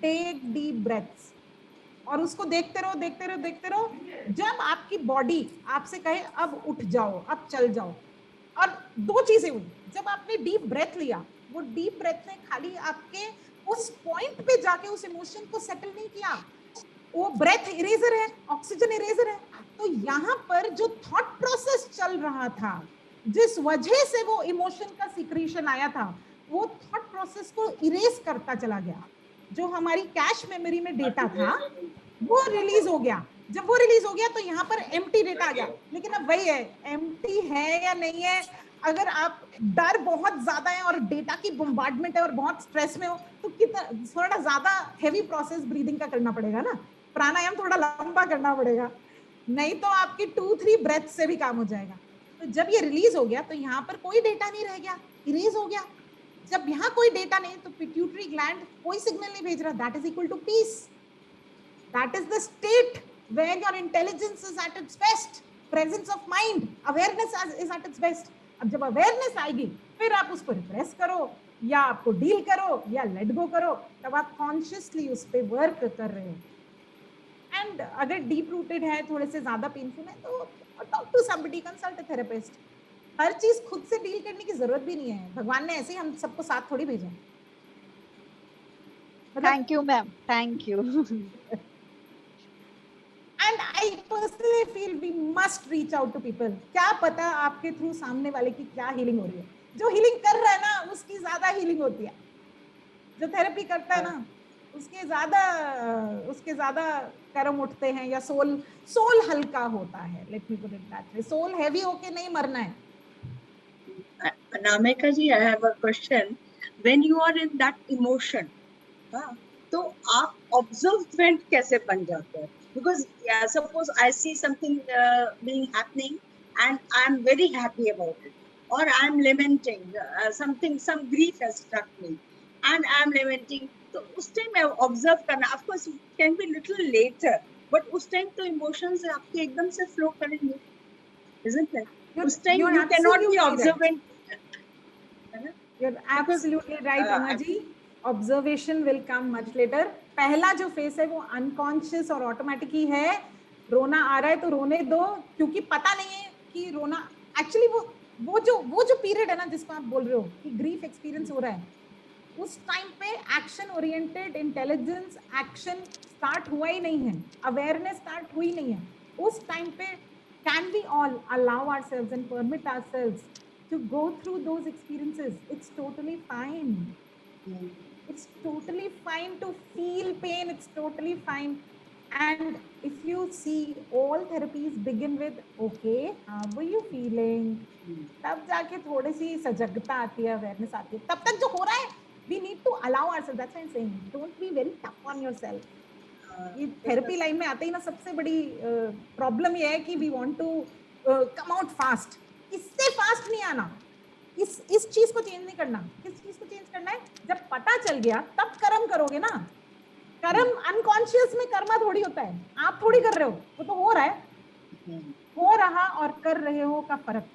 take deep breaths, और उसको देखते रहो देखते रहो देखते रहो। जब आपकी बॉडी आपसे कहे अब उठ जाओ, अब चल जाओ, और दो चीजें हुई, जब आपने डीप ब्रेथ लिया, वो डीप ब्रेथ ने खाली आपके उस पॉइंट पे जाके उस इमोशन को सेटल नहीं किया, वो ब्रेथ इरेजर है, ऑक्सीजन इरेजर है। तो यहाँ पर जो थॉट प्रोसेस चल रहा था, जिस वजह से वो इमोशन का सिक्रीशन आया था, वो थॉट प्रोसेस को इरेज करता चला गया। जो हमारी कैश मेमोरी में डेटा था वो रिलीज हो गया। जब वो रिलीज हो गया तो यहाँ पर एम्प्टी डेटा आ गया। लेकिन अब वही है, एम्प्टी है या नहीं है, अगर आप डर बहुत ज्यादा है और डेटा की बम्बार्डमेंट है और बहुत स्ट्रेस में हो तो कितना थोड़ा ज्यादा हेवी प्रोसेस ब्रीदिंग का करना पड़ेगा ना, प्राणायाम थोड़ा लंबा करना पड़ेगा, नहीं तो आपकी 2-3 ब्रेथ से भी काम हो जाएगा। तो जब ये रिलीज हो गया तो यहाँ पर कोई डेटा नहीं रह गया, इरेज हो गया। जब यहाँ कोई डेटा नहीं तो पिट्यूटरी ग्लैंड कोई सिग्नल नहीं भेज रहा, that is equal to peace. That is the state where your intelligence is at its best, presence of mind, awareness is at its best. अब जब अवेयरनेस आएगी फिर आप उसको रिप्रेस करो या आपको डील करो या लेट गो करो, तब आप कॉन्शियसली उस पर वर्क कर रहे हो। एंड अगर डीप रूटेड है, थोड़े से ज्यादा पेनफुल है, तो talk to somebody, consult a therapist. हर चीज खुद से डील करने की जरूरत भी नहीं है, भगवान ने ऐसे ही हम सबको साथ थोड़ी भेजा है। Thank you ma'am, thank you. And I personally feel we must reach out to people. क्या पता आपके थ्रू सामने वाले की क्या हीलिंग हो रही है। जो हीलिंग कर रहा है ना उसकी ज्यादा हीलिंग होती है, जो थेरेपी करता है ना उसके ज्यादा कर्म उठते हैं, या सोल हल्का होता है। Let me put it that way, soul heavy होके नहीं मरना है। Anamika ji, I have a question. When you are in that emotion, तो आप observant कैसे बन जाते हैं? Because suppose I see something being happening and I am very happy about it, or I am lamenting some grief has struck me, and I am lamenting. तो उस time मैं observe करना, of course it can be little later, but उस time तो emotions आपके एकदम से flow करेंगे, isn't it? उस time you cannot be observant. You're absolutely right, Rama ji. Observation will come much later. पहला जो फेस है वो अनकॉन्शियस और ऑटोमेटिक ही है। रोना आ रहा है तो रोने दो, क्योंकि पता नहीं है कि रोना एक्चुअली वो जो पीरियड है ना जिसको आप बोल रहे हो कि ग्रीफ एक्सपीरियंस हो रहा है, उस टाइम पे action oriented intelligence action start हुआ ही नहीं है, अवेयरनेस स्टार्ट हुई नहीं है। उस टाइम पे can we all allow ourselves and permit ourselves to go through those experiences? It's totally fine. It's totally fine to feel pain. It's totally fine. And if you see, all therapies begin with, okay, how were you feeling? तब जाके थोड़ी सी सजगता आती है, awareness आती है। तब तक जो हो रहा है, we need to allow ourselves. That's why I'm saying, don't be very tough on yourself. ये थेरेपी लाइन में आते ही ना सबसे बड़ी प्रॉब्लम ये है कि we want to come out fast. इससे फास्ट नहीं आना, इस चीज को चेंज नहीं करना। किस चीज को चेंज करना है? जब पता चल गया तब कर्म करोगे ना। कर्म अनकॉन्शियस में कर्मा थोड़ी होता है, आप थोड़ी कर रहे हो, वो तो हो रहा है। हो रहा और कर रहे हो का फर्क।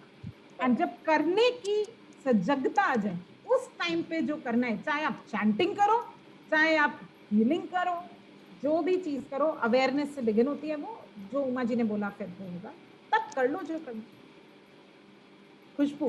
एंड जब करने की सजगता आ जाए उस टाइम पे जो करना है, चाहे आप चैंटिंग करो, चाहे आप हीलिंग करो, जो भी चीज करो, अवेयरनेस से बिगिन होती है। वो जो उमा जी ने बोला फिर वो होगा, तब कर लो जो करना। खुशबू।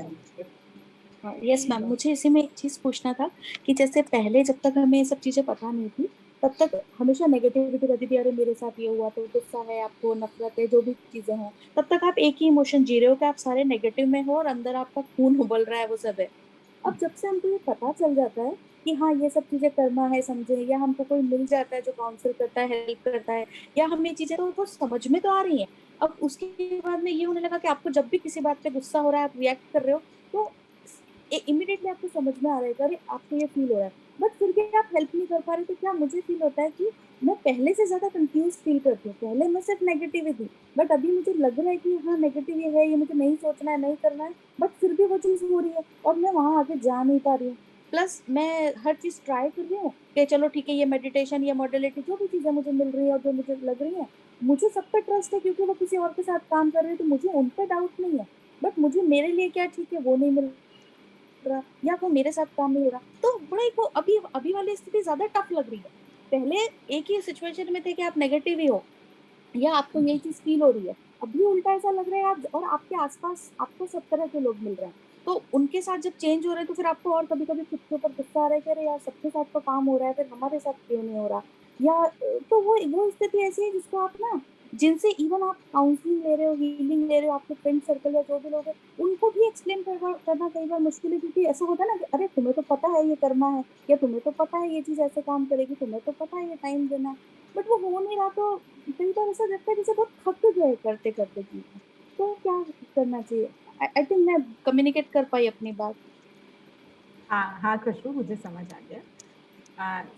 यस मैम, मुझे इसी में एक चीज़ पूछना था कि जैसे पहले जब तक हमें ये सब चीज़ें पता नहीं थी तब तक हमेशा नेगेटिविटी रहती थी, अरे मेरे साथ ये हुआ, तो गुस्सा है आपको, नफरत है, जो भी चीजें हैं, तब तक आप एक ही इमोशन जी रहे हो कि आप सारे नेगेटिव में हो और अंदर आपका खून उबल रहा है, वो सब है। अब जब से हमको ये पता चल जाता है कि हाँ ये सब चीजें करना है, समझे, या हमको कोई मिल जाता है जो काउंसिल करता है, हेल्प करता है, या हमें ये चीजें तो वो समझ में तो आ रही हैं। अब उसके बाद में ये होने लगा कि आपको जब भी किसी बात पे गुस्सा हो रहा है, आप रिएक्ट कर रहे हो, तो इमिडिएटली आपको समझ में आ रहा है कि अरे आपको ये फील हो रहा है, बट फिर भी आप हेल्प नहीं कर पा रहे। तो क्या मुझे फील होता है कि मैं पहले से ज्यादा कंफ्यूज फील करती हूँ। पहले मैं सिर्फ नेगेटिव ही थी, बट अभी मुझे लग रहा है कि हाँ नेगेटिव ये है, ये मुझे नहीं सोचना है, नहीं करना है, बट फिर भी वो चीज हो रही है और मैं वहां आगे जा नहीं पा रही हूँ। प्लस मैं हर चीज ट्राई कर रही हूँ कि चलो ठीक है, ये मेडिटेशन, ये मॉडलिटी, जो भी चीजें मुझे मिल रही है और जो मुझे लग रही है, मुझे सब पे ट्रस्ट है क्योंकि वो किसी और के साथ काम कर रही है, तो मुझे उन पे डाउट नहीं है। बट मुझे मेरे लिए क्या ठीक है वो नहीं मिल रहा, या वो मेरे साथ काम नहीं हो रहा, तो बड़ा एक वो अभी अभी वाली स्थिति ज्यादा टफ लग रही है। पहले एक ही सिचुएशन में थे कि आप नेगेटिव ही हो या आपको यही चीज फील हो रही है, अभी उल्टा ऐसा लग रहा है आप, और आपके आसपास आपको सब तरह के लोग मिल रहे हैं, तो उनके साथ जब चेंज हो रहा है तो फिर आपको और कभी कभी खुद के ऊपर गुस्सा आ रहा है कि अरे यार सबके साथ तो काम हो रहा है, फिर हमारे साथ क्यों नहीं हो रहा। या तो वो स्थिति ऐसी है जिसको आप ना, जिनसे इवन आप काउंसलिंग ले रहे हो, हीलिंग ले रहे हो, आपके फ्रेंड सर्कल या जो भी लोग हैं, उनको भी एक्सप्लेन करना कई बार मुश्किल है, क्योंकि ऐसा होता है ना कि अरे तुम्हें तो पता है ये करना है, या तुम्हें तो पता है ये चीज ऐसे काम करेगी, तुम्हें तो पता है ये टाइम देना है, बट वो हो नहीं रहा। तो कई बार ऐसा लगता है जैसे बहुत थक गए करते करते चीजें। तो क्या करना चाहिए? आई थिंक मैं कम्युनिकेट कर पाई अपनी बात। हाँ हाँ खुशबू, मुझे समझ आ गया।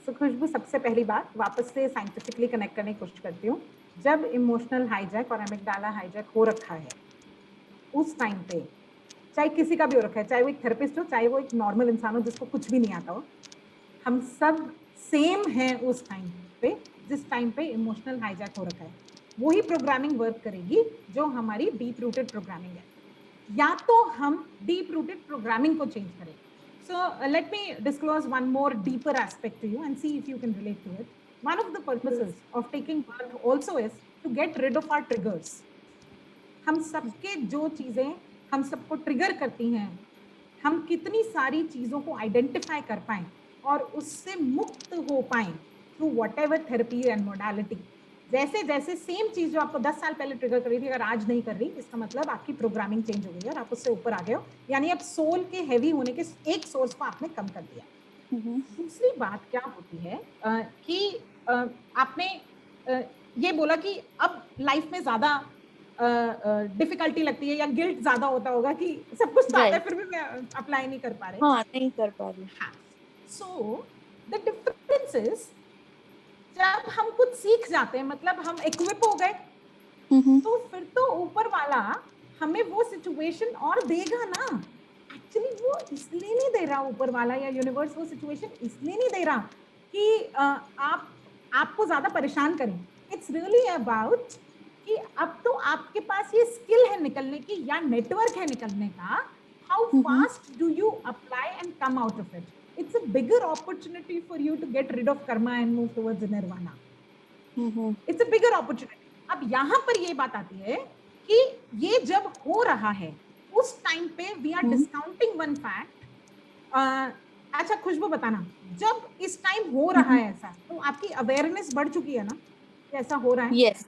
सो खुशबू, सबसे पहली बात वापस से साइंटिफिकली कनेक्ट करने की कोशिश करती हूँ। जब इमोशनल हाईजैक और एमिगडाला हाईजैक हो रखा है, उस टाइम पे चाहे किसी का भी हो रखा है, चाहे वो एक थेरेपिस्ट हो, चाहे वो एक नॉर्मल इंसान हो जिसको कुछ भी नहीं आता हो, हम सब सेम हैं उस टाइम पे। जिस टाइम पे इमोशनल हाईजैक हो रखा है, वही प्रोग्रामिंग वर्क करेगी जो हमारी डीप रूटेड प्रोग्रामिंग है। या तो हम डीप रूटेड प्रोग्रामिंग को चेंज करें। So let me disclose one more deeper aspect to you and see if you can relate to it. One of the purposes of taking birth also is to get rid of our triggers. हम सबके जो चीजें हम सबको trigger करती हैं, हम कितनी सारी चीजों को आइडेंटिफाई कर पाएं और उससे मुक्त हो पाएं through whatever therapy and modality. जैसे जैसे सेम चीज जो आपको 10 साल पहले ट्रिगर कर रही थी, अगर आज नहीं कर रही, इसका मतलब आपकी प्रोग्रामिंग चेंज हो गई और आप उससे ऊपर आ गए हो, यानी अब सोल के हैवी होने के एक सोर्स को आपने कम कर दिया। दूसरी बात क्या होती है कि आपने ये बोला कि अब लाइफ में ज्यादा डिफिकल्टी लगती है या गिल्ट ज्यादा होता होगा कि सब कुछ आता है फिर भी मैं अप्लाई नहीं कर पा रही। हाँ, नहीं कर पा रही। हाँ, सो द डिफरेंस इज जब हम कुछ सीख जाते हैं, मतलब हम इक्विप हो गए, तो फिर तो ऊपर वाला हमें वो सिचुएशन और देगा ना। एक्चुअली वो इसलिए नहीं दे रहा ऊपर वाला या यूनिवर्स, वो सिचुएशन इसलिए नहीं दे रहा कि आपको ज्यादा परेशान करें। इट्स रियली अबाउट कि अब तो आपके पास ये स्किल है निकलने की या नेटवर्क है निकलने का। How fast do you apply and come out of it? It's a bigger opportunity for you to get rid of karma and move towards nirvana. It's a bigger opportunity. अब यहाँ पर ये बात आती है कि ये जब हो रहा है उस टाइम पे we are discounting one fact. अच्छा खुशबू बताना, जब इस टाइम हो रहा है ऐसा, तो आपकी अवेयरनेस बढ़ चुकी है ना कि ऐसा हो रहा है? Yes,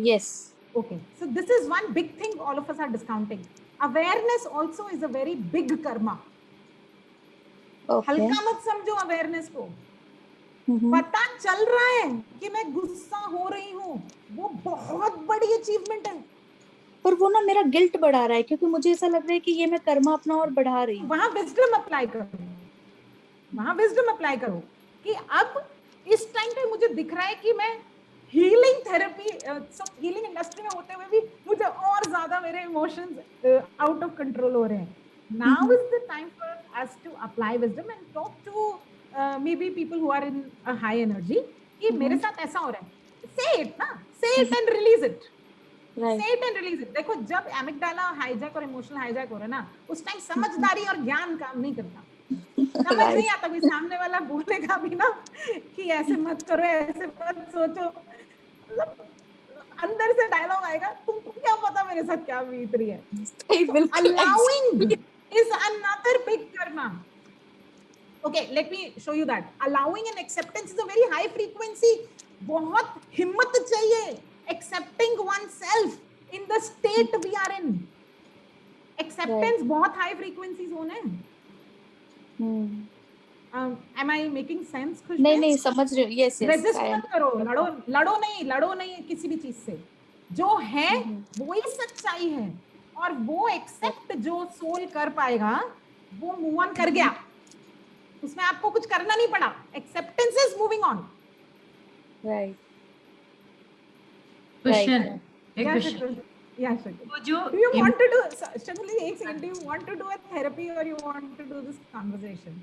yes. Okay, so this is one big thing all of us are discounting. Awareness also is a very big karma. हल्का मत समझो अवेयरनेस को। पता चल रहा है कि मैं गुस्सा हो रही हूँ, वो बहुत बड़ी अचीवमेंट है, पर वो ना मेरा गिल्ट बढ़ा रहा है क्योंकि मुझे ऐसा लग रहा है कि ये मैं कर्मा अपना और बढ़ा रही हूँ। वहां विजडम अप्लाई करो, वहां विजडम अप्लाई करो कि अब इस टाइम पे मुझे दिख रहा है कि मैं हीलिंग थेरेपी, हीलिंग इंडस्ट्री में होते हुए भी मुझे और ज्यादा मेरे इमोशंस आउट ऑफ कंट्रोल हो रहे हैं। Now is the time for us to apply wisdom and talk to maybe people who are in a high energy कि मेरे साथ ऐसा हो रहा है। Say it ना, say it and release it. Right. Say it and release it. देखो जब एमिगडाला हाईजैक और इमोशनल हाईजैक हो रहा है ना, उस टाइम समझदारी और ज्ञान काम नहीं करता। समझ नहीं आता, कोई सामने वाला बोलेगा भी ना कि ऐसे मत करो, ऐसे मत सोचो, मतलब अंदर से डायलॉग आएगा, तुमको क्या पता मेरे साथ क्या बीत रही है। Allowing is another big karma. Okay, let me show you that. Allowing and acceptance is a very high frequency. बहुत हिम्मत चाहिए. Accepting oneself in the state we are in. Acceptance बहुत high frequency zone है. Am I making sense? नहीं नहीं समझ रही हूँ. Yes yes. Resist मत करो. लड़ो नहीं किसी भी चीज से. जो है वो ही सच्चाई है. और वो एक्सेप्ट जो सोल कर पाएगा वो मूव ऑन कर गया. उसमें आपको कुछ करना नहीं पड़ा. Acceptance is moving on. Right. Question. वो जो do you want to do Shaguli, एक second, do you want to do a therapy or you want to do this conversation?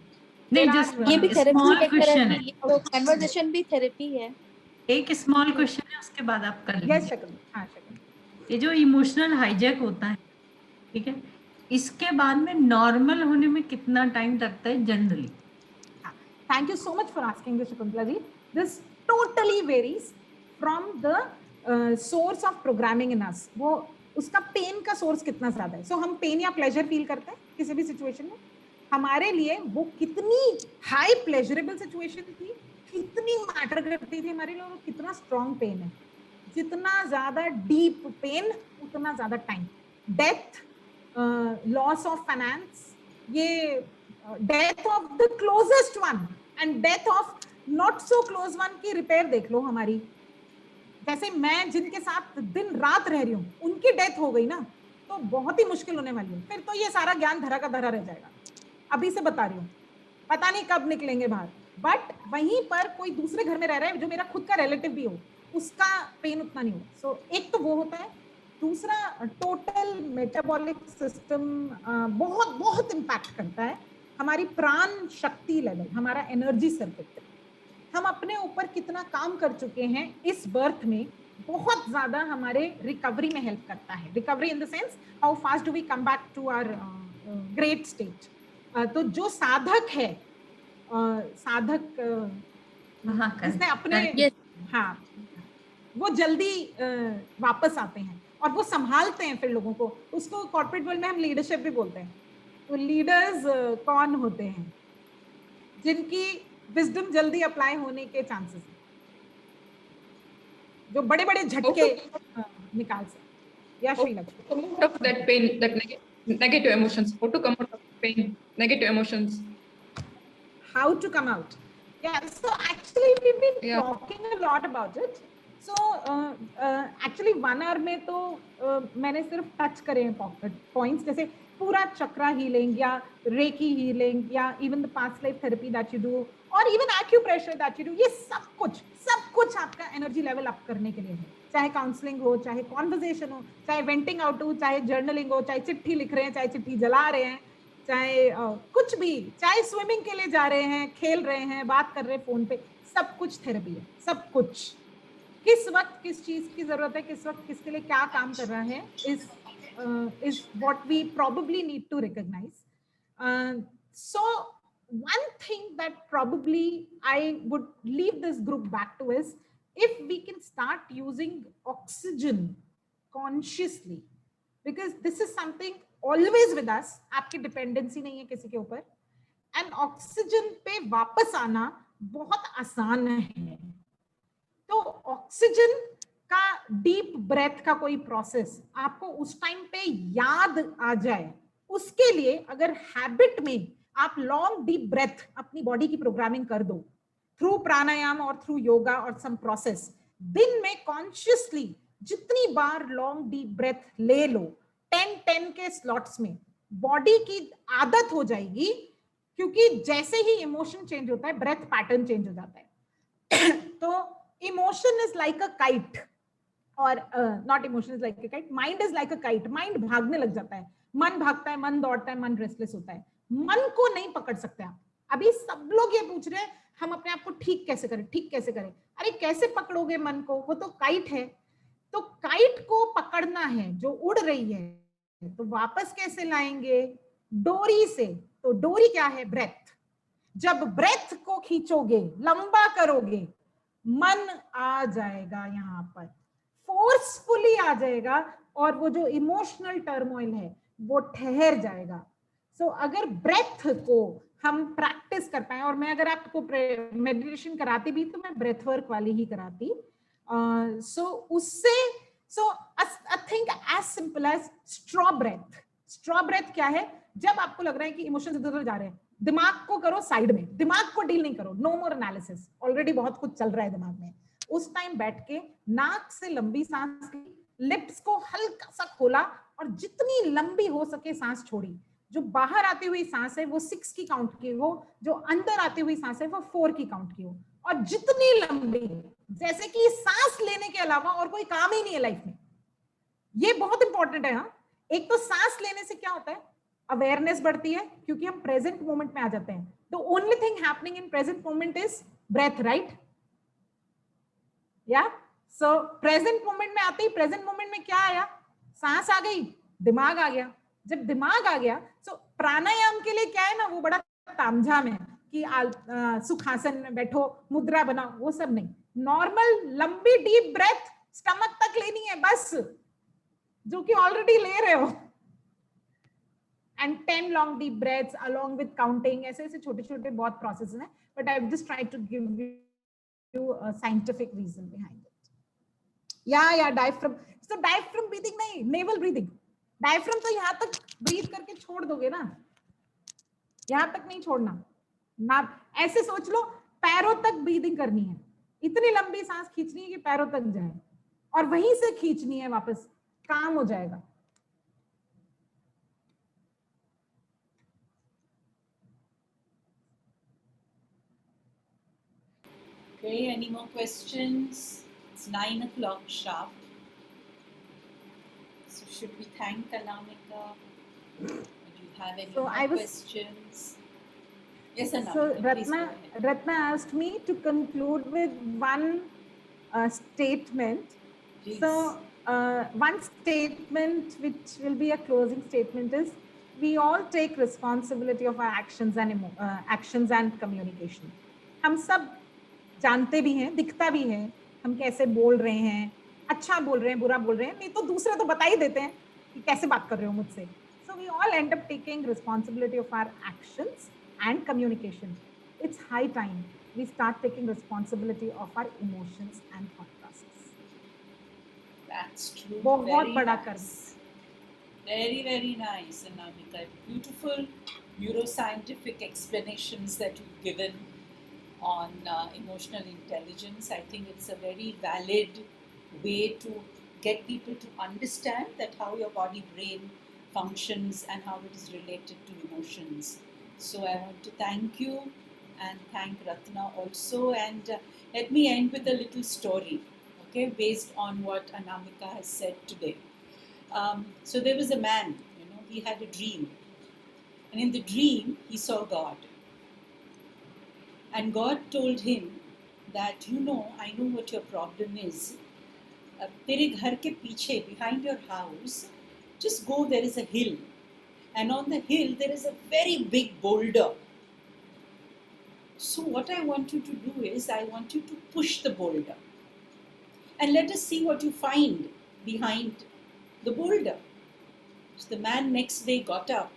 नहीं, जस्ट ये भी थेरेपी स्मॉल एक क्वेश्चन तरह है. की तो कन्वर्सेशन भी थेरेपी है. एक स्मॉल क्वेश्चन है, उसके बाद आप कर Yes, लीजिए. Shaguli. हाँ, Shaguli. ये जो इमोशनल हाईजैक होता है, ठीक है, इसके बाद में नॉर्मल होने में कितना टाइम लगता है generally? Thank you so much for asking this, Shakuntala ji. This totally varies from the source of programming in us. वो उसका पेन का सोर्स कितना ज्यादा है. So हम पेन या प्लेजर फील करते हैं किसी भी सिचुएशन में. हमारे लिए वो कितनी हाई प्लेजरेबल सिचुएशन थी, कितनी मैटर करती थी हमारे लिए, और कितना स्ट्रॉन्ग पेन है. जितना ज्यादा डीप पेन उतना ज्यादा time. Death, loss of finance, ये death of the closest one and death of not so close one की रिपेयर देख लो हमारी. जैसे मैं जिनके साथ दिन रात रह रही हूँ, उनकी डेथ हो गई ना, तो बहुत ही मुश्किल होने वाली है. फिर तो ये सारा ज्ञान धरा का धरा रह जाएगा. अभी से बता रही हूँ, पता नहीं कब निकलेंगे बाहर. बट वहीं पर कोई दूसरे घर में रह रहा है जो मेरा खुद का रिलेटिव भी हो, उसका पेन उतना नहीं हो. सो एक तो वो होता है. दूसरा, टोटल मेटाबॉलिक सिस्टम बहुत बहुत इम्पैक्ट करता है. हमारी प्राण शक्ति लेवल, हमारा एनर्जी सर्किट, हम अपने ऊपर कितना काम कर चुके हैं इस बर्थ में, बहुत ज्यादा हमारे रिकवरी में हेल्प करता है. Recovery in the sense how fast do we come back to our great state. तो जो साधक है, साधक जिसने अपने, हाँ, वो जल्दी वापस आते हैं और वो संभालते हैं फिर लोगों को. उसको कॉर्पोरेट वर्ल्ड में हम लीडरशिप भी बोलते हैं. तो लीडर्स कौन होते हैं? जिनकी विजडम जल्दी अप्लाई होने के चांसेस हैं, जो बड़े बड़े झटके निकाल सकते. या Sreelakshmi, of that pain, that negative emotions, how to come out of pain, negative emotions. how to come out? Yeah, so actually we've been talking a lot about it. So actually 1 hour में तो मैंने सिर्फ touch करे हैं points, जैसे पूरा chakra healing या reiki healing या even the past life therapy that you do और even acupressure that you do. ये सब कुछ आपका एनर्जी लेवल अप करने के लिए है. चाहे काउंसलिंग हो, चाहे कॉन्वर्सेशन हो, चाहे वेंटिंग आउट हो, चाहे जर्नलिंग हो, चाहे चिट्ठी लिख रहे हैं, चाहे चिट्ठी जला रहे हैं, चाहे कुछ भी, चाहे स्विमिंग के लिए जा रहे हैं, खेल रहे हैं, बात कर रहे हैं फोन पे, सब कुछ थेरेपी है. सब कुछ. किस वक्त किस चीज की जरूरत है, किस वक्त किसके लिए क्या काम कर रहा है, is what we probably need to recognize. So one thing that probably I would leave this group back to is if we can start using oxygen consciously, because this is something always with us. आपकी dependency नहीं है किसी के ऊपर, and oxygen पे वापस आना बहुत आसान है. तो ऑक्सीजन का डीप ब्रेथ का कोई प्रोसेस आपको उस टाइम पे याद आ जाए, उसके लिए अगर हैबिट में आप लॉन्ग डीप ब्रेथ अपनी बॉडी की प्रोग्रामिंग कर दो थ्रू प्राणायाम और थ्रू योगा और सम प्रोसेस, दिन में कॉन्शियसली जितनी बार लॉन्ग डीप ब्रेथ ले लो 10 के स्लॉट्स में, बॉडी की आदत हो जाएगी. क्योंकि जैसे ही इमोशन चेंज होता है, ब्रेथ पैटर्न चेंज हो जाता है. तो emotion is like a kite, और not emotion is like a kite, mind is like a kite. Mind भागने लग जाता है, मन भागता है, मन दौड़ता है, मन रेस्टलेस होता है. मन को नहीं पकड़ सकते आप. अभी सब लोग ये पूछ रहे हैं हम अपने आप को ठीक कैसे करें, ठीक कैसे करें. अरे कैसे पकड़ोगे मन को, वो तो काइट है. तो काइट को पकड़ना है जो उड़ रही है, तो वापस कैसे लाएंगे? डोरी से. तो डोरी क्या है? ब्रेथ. जब ब्रेथ को खींचोगे, लंबा करोगे, मन आ जाएगा यहाँ पर, फोर्सफुली आ जाएगा, और वो जो इमोशनल टर्मोइल है वो ठहर जाएगा. सो अगर ब्रेथ को हम प्रैक्टिस कर पाए। और मैं अगर आपको मेडिटेशन कराती भी तो मैं ब्रेथ वर्क वाली ही कराती। सो उससे I think as simple as straw breath. Straw breath क्या है? जब आपको लग रहा है कि इमोशंस इधर उधर जा रहे हैं, दिमाग को करो साइड में, दिमाग को डील नहीं करो, नो मोर एनालिसिस, ऑलरेडी बहुत कुछ चल रहा है दिमाग में। उस टाइम बैठ के नाक से लंबी सांस ली, लिप्स को हल्का सा खोला और जितनी लंबी हो सके सांस छोड़ी। जो बाहर आती हुई सांस है वो 6 की काउंट की हो, जो अंदर आती हुई सांस है वो 4 की काउंट की हो। और जितनी लंबी, जैसे कि सांस लेने के अलावा और कोई काम ही नहीं है लाइफ में। ये बहुत इंपॉर्टेंट है। हाँ, एक तो सांस लेने से क्या होता है, अवेयरनेस बढ़ती है क्योंकि हम प्रेजेंट मोमेंट में आ जाते हैं। The only thing happening in present moment is breath, right? या सो प्रेजेंट मोमेंट में आते ही प्रेजेंट मोमेंट में क्या आया? सांस आ गई, दिमाग आ गया। जब दिमाग आ गया तो प्राणायाम के लिए क्या है ना, वो बड़ा तामझाम है कि सुखासन में बैठो, मुद्रा बनाओ, वो सब नहीं। नॉर्मल लंबी डीप ब्रेथ स्टमक तक लेनी है बस, जो कि ऑलरेडी ले रहे हो। And 10 long deep breaths along with counting, ऐसे ऐसे छोटे छोटे बहुत प्रोसेस हैं, but I just try to give you a scientific reason behind it. या डायफ्राम, तो डायफ्राम ब्रीदिंग नहीं, नेवल ब्रीदिंग। डायफ्राम तो यहाँ तक ब्रीथ करके छोड़ दोगे ना, यहाँ तक नहीं छोड़ना ना। ऐसे सोच लो पैरों तक ब्रीदिंग करनी है, इतनी लंबी सांस खींचनी है कि पैरों तक जाए, और वहीं से खींचनी है वापस, काम हो जाएगा। Okay, any more questions? It's 9 o'clock sharp. So should we thank Anamika? Do you have any more questions? Yes, Anamika, So please go ahead. Ratna asked me to conclude with one statement. Please. So one statement which will be a closing statement is, we all take responsibility of our actions and communication. हम सब जानते भी हैं, दिखता भी है हम कैसे बोल रहे हैं, अच्छा बोल रहे हैं, बुरा बोल रहे हैं, नहीं तो दूसरे तो बता ही देते हैं कि कैसे बात कर रहे हो मुझसे। So we all end up taking responsibility of our actions and communication. It's high time we start taking responsibility of our emotions and thought process. That's true. बहुत बड़ा कर्म। Very, very nice, Anamika. Beautiful neuroscientific explanations that you've given on emotional intelligence. I think it's a very valid way to get people to understand that how your body brain functions and how it is related to emotions. So I want to thank you and thank Ratna also, and let me end with a little story, okay, based on what Anamika has said today. So there was a man, he had a dream, and in the dream he saw God. And God told him that, I know what your problem is. तेरे घर के पीछे, behind your house, just go, there is a hill. And on the hill, there is a very big boulder. So what I want you to do is, I want you to push the boulder. And let us see what you find behind the boulder. So the man next day got up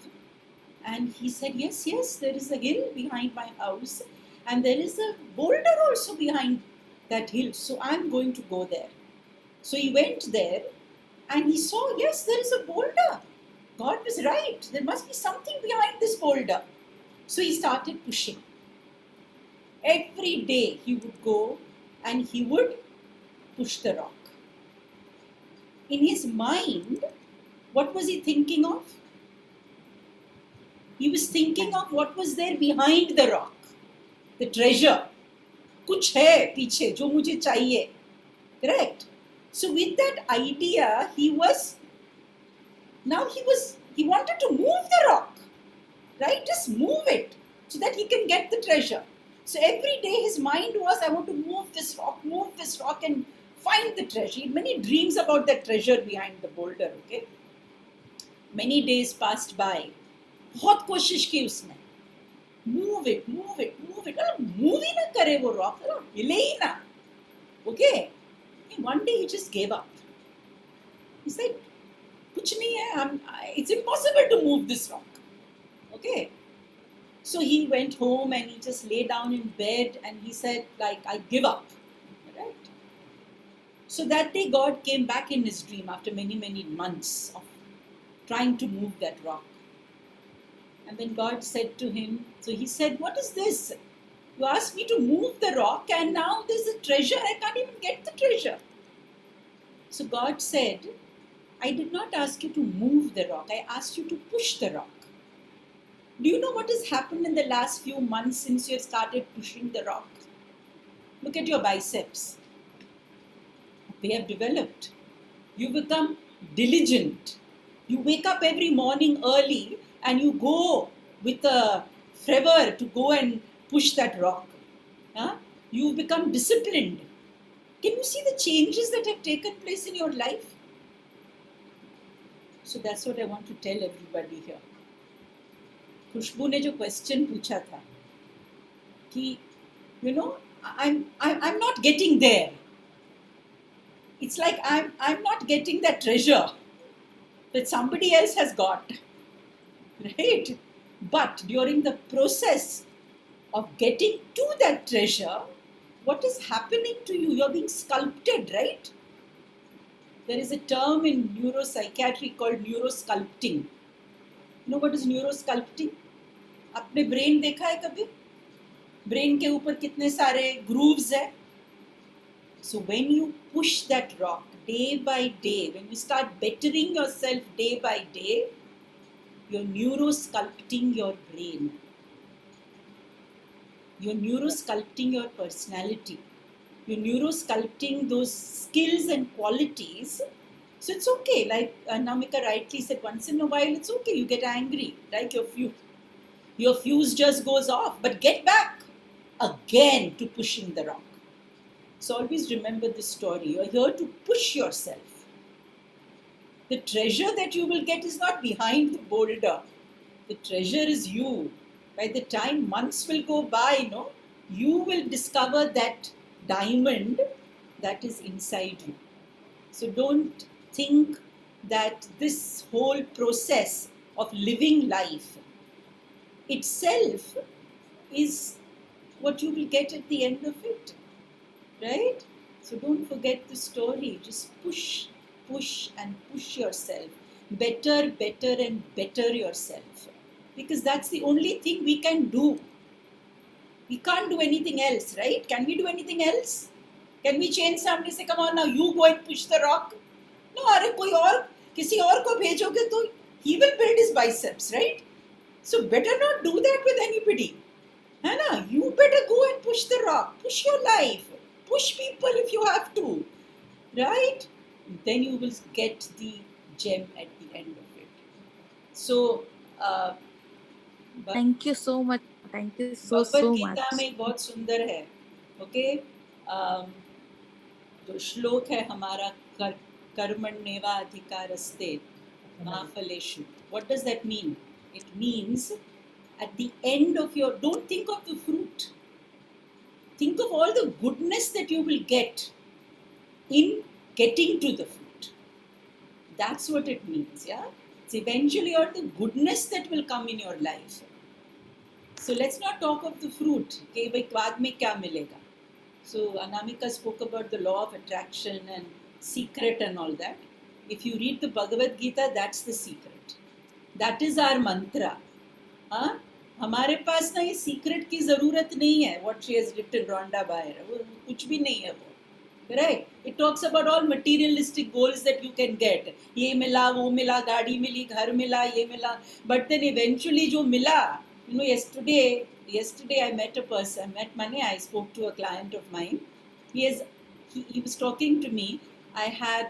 and he said, yes, there is a hill behind my house. And there is a boulder also behind that hill. So I'm going to go there. So he went there and he saw, yes, there is a boulder. God was right. There must be something behind this boulder. So he started pushing. Every day he would go and he would push the rock. In his mind, what was he thinking of? He was thinking of what was there behind the rock. The treasure. कुछ है पीछे जो मुझे चाहिए. Correct? So with that idea, he wanted to move the rock. Right? Just move it so that he can get the treasure. So every day his mind was, I want to move this rock and find the treasure. He had many dreams about that treasure behind the boulder. Okay? Many days passed by. बहुत कोशिश की उसने. Move it. Move ही ना करे वो rock, हिले ही ना. Okay? One day he just gave up. He said, कुछ नहीं है, it's impossible to move this rock. Okay? So he went home and he just lay down in bed and he said, like, I give up. Right? So that day God came back in his dream after many, many months of trying to move that rock. And then God said to him, so he said, what is this? You asked me to move the rock and now there's a treasure. I can't even get the treasure. So God said, I did not ask you to move the rock. I asked you to push the rock. Do you know what has happened in the last few months since you have started pushing the rock? Look at your biceps. They have developed. You become diligent. You wake up every morning early and you go with a fervor to go and push that rock. Huh? You've become disciplined. Can you see the changes that have taken place in your life? So that's what I want to tell everybody here. खुशबू ने जो question पूछा था कि I'm not getting there. It's like I'm not getting that treasure that somebody else has got, right? But during the process of getting to that treasure, what is happening to you? You're being sculpted, right? There is a term in neuropsychiatry called neurosculpting. You know what is neurosculpting? आपने brain देखा है कभी? Brain के ऊपर कितने सारे grooves है? So when you push that rock day by day, when you start bettering yourself day by day, you're neurosculpting your brain. You're neurosculpting your personality. You're neurosculpting those skills and qualities. So it's okay, like Anamika rightly said, once in a while it's okay, you get angry, like your fuse just goes off, but get back again to pushing the rock. So always remember this story. You're here to push yourself. The treasure that you will get is not behind the boulder. The treasure is you. By the time months will go by, you will discover that diamond that is inside you. So don't think that this whole process of living life itself is what you will get at the end of it. Right? So don't forget the story. Just push and push yourself. Better and better yourself. Because that's the only thing we can do. We can't do anything else, right? Can we do anything else? Can we change somebody, say, come on now, you go and push the rock? No, अरे कोई और किसी और को भेजोगे तो he will build his biceps, right? So better not do that with anybody. है ना? You better go and push the rock. Push your life. Push people if you have to, right? Then you will get the gem at the end of it. So, thank you so much. Thank you so much. Gita में बहुत सुंदर है, okay? जो श्लोक है हमारा कर्मण्येवा अधिकारस्ते मा फलेषु. What does that mean? It means at the end of your, don't think of the fruit. Think of all the goodness that you will get in getting to the fruit. That's what it means, yeah? It's eventually all the goodness that will come in your life. So let's not talk of the fruit. Okay, bhai बाद में क्या मिलेगा? So Anamika spoke about the law of attraction and secret and all that. If you read the Bhagavad Gita, that's the secret. That is our mantra. हाँ? हमारे पास ना ये secret की जरूरत नहीं है. What she has written, Rhonda Byrne, वो कुछ भी नहीं है वो. Right? It talks about all materialistic goals that you can get. ये मिला, वो मिला, गाड़ी मिली, घर मिला, ये मिला. But then eventually जो मिला, yesterday I met a person. I met Mani. I spoke to a client of mine. He was talking to me. I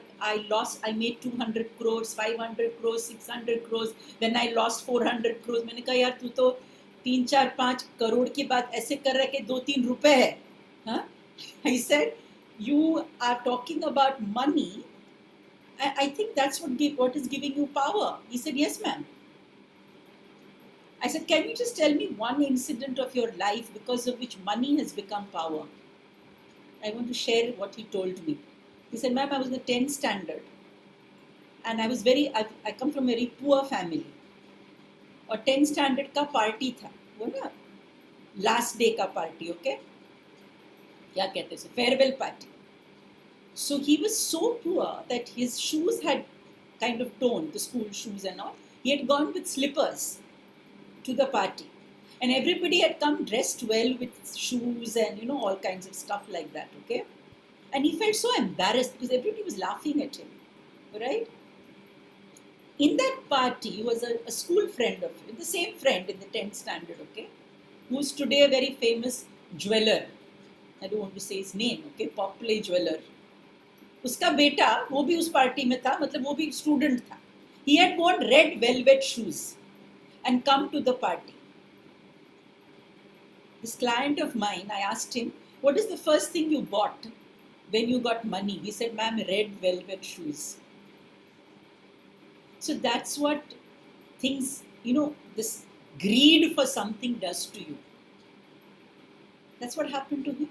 made 200 crores, 500 crores, 600 crores. Then I lost 400 crores. मैंने कहा यार तू तो 3-4-5 करोड़ की बात ऐसे कर रहा है कि 2-3 रुपए है. हाँ? I said, you are talking about money. I think that's what is giving you power. He said, yes, ma'am. I said, can you just tell me one incident of your life because of which money has become power? I want to share what he told me. He said, ma'am, I was in the 10th standard and I come from a very poor family. और 10th standard का party था. वो ना last day का party, okay? क्या कहते हैं farewell party. So he was so poor that his shoes had kind of torn, the school shoes and all. He had gone with slippers to the party. And everybody had come dressed well with shoes and all kinds of stuff like that, okay? And he felt so embarrassed because everybody was laughing at him, right? In that party was a school friend of him, the same friend in the 10th standard, okay? Who's today a very famous jeweler. I don't want to say his name, okay? Popular jeweler. उसका बेटा वो भी उस party में था, मतलब वो भी स्टूडेंट था. He had worn red velvet shoes and come to the party. This client of mine, I asked him, what is the first thing you bought when you got money? He said, ma'am, red velvet shoes. So that's what things, this greed for something does to you. That's what happened to him.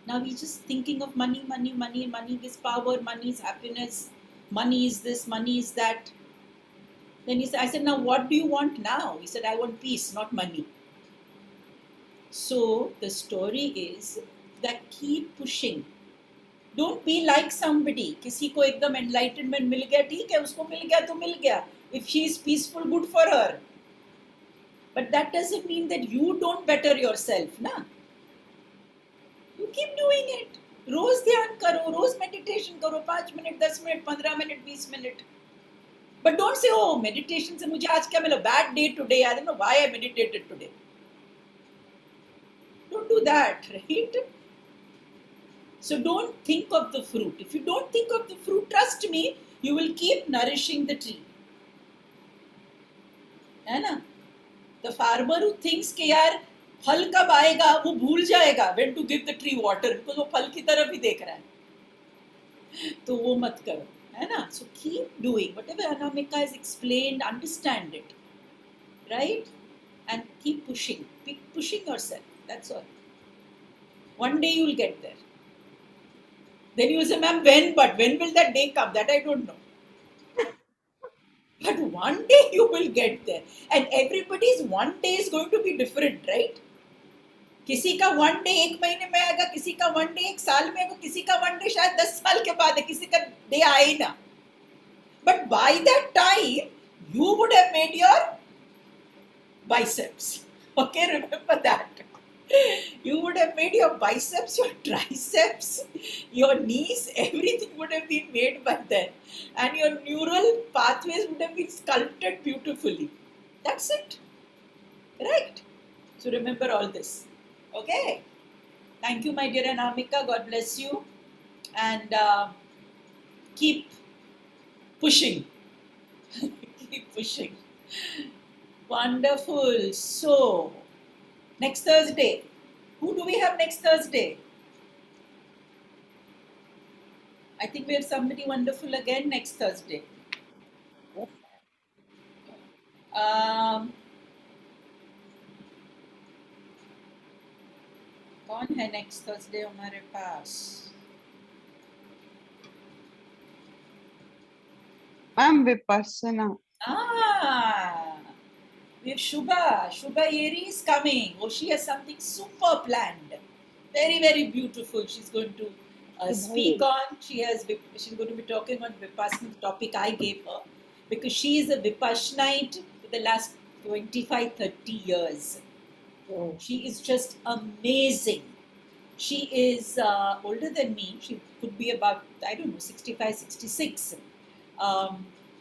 Now he's just thinking of money, money, money, money is power, money is happiness, money is this, money is that. Then I said, now what do you want now? He said, I want peace, not money. So the story is that keep pushing. Don't be like somebody. किसी को एकदम enlightenment मिल गया, ठीक है, उसको मिल गया तो मिल गया. If she is peaceful, good for her. But that doesn't mean that you don't better yourself, na? You keep doing it. रोज ध्यान करो, रोज meditation करो, 5 minute, 10 minute, 15 minute, 20 minute. But don't say, oh, meditation से मुझे आज क्या मिला? Bad day today. I don't know why I meditated today. Don't do that, right? So don't think of the fruit. If you don't think of the fruit, trust me, you will keep nourishing the tree. है ना? The farmer who thinks कि यार फल कब आएगा वो भूल जाएगा when to give the tree water because वो फल की तरफ ही देख रहा है. तो वो मत करो, है ना? So keep doing whatever Anamika has explained, understand it, right? And keep pushing yourself. That's all. One day you will get there. Then you will say, ma'am, when will that day come? That I don't know. But one day you will get there. And everybody's one day is going to be different, right? किसी का one day 1 महीने में आएगा, किसी का one day 1 साल में आएगा, किसी का one day शायद 10 साल के बाद है, किसी का day आए ही ना. But by that time, you would have made your biceps. Okay, remember that. You would have made your biceps, your triceps, your knees, everything would have been made by then. And your neural pathways would have been sculpted beautifully. That's it. Right? So remember all this. Okay? Thank you, my dear Anamika. God bless you. And keep pushing. Keep pushing. Wonderful. So, next Thursday. Who do we have next Thursday? I think we have somebody wonderful again next Thursday. कौन है next Thursday हमारे पास? Ma'am, Vipassana. We have Shubha. Shubha Yeri is coming. Oh, she has something super planned. Very, very beautiful. She's going to speak on. She's going to be talking on Vipassana, the topic I gave her. Because she is a Vipassanite for the last 25-30 years. Oh. She is just amazing. She is older than me. She could be about, 65, 66.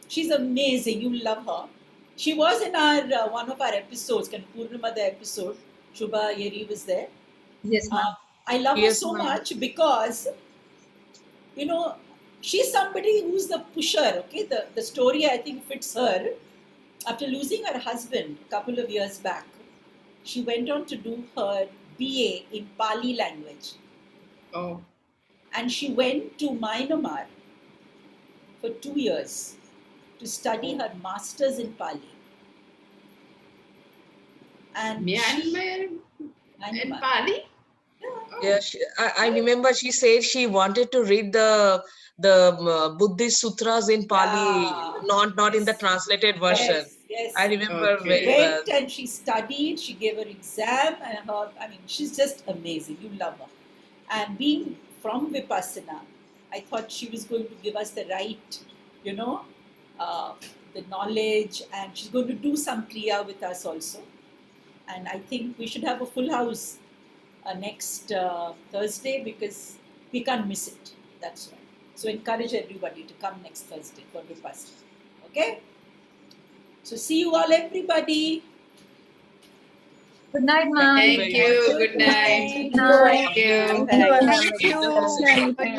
She's amazing. You'll love her. She was in our one of our episodes, Purnamada episode. Shubha Yeri was there. Yes, ma'am. I love her so much because, she's somebody who's the pusher, okay? The story, I think, fits her. After losing her husband a couple of years back, she went on to do her BA in Pali language. Oh. And she went to Myanmar for 2 years to study her master's in Pali. And Myanmar and Pali? Yeah, I remember she said she wanted to read the Buddhist sutras in Pali, not in the translated version. Yes. I remember Okay. very well. Went and she studied, she gave her exam, and she's just amazing. You love her. And being from Vipassana, I thought she was going to give us the right, the knowledge, and she's going to do some Kriya with us also. And I think we should have a full house next Thursday because we can't miss it. That's right. So encourage everybody to come next Thursday for Vipassana. Okay? So see you all, everybody. Good night, ma'am. Thank you. Good night. Good night. Thank you. Thank you. Thank you. Good night.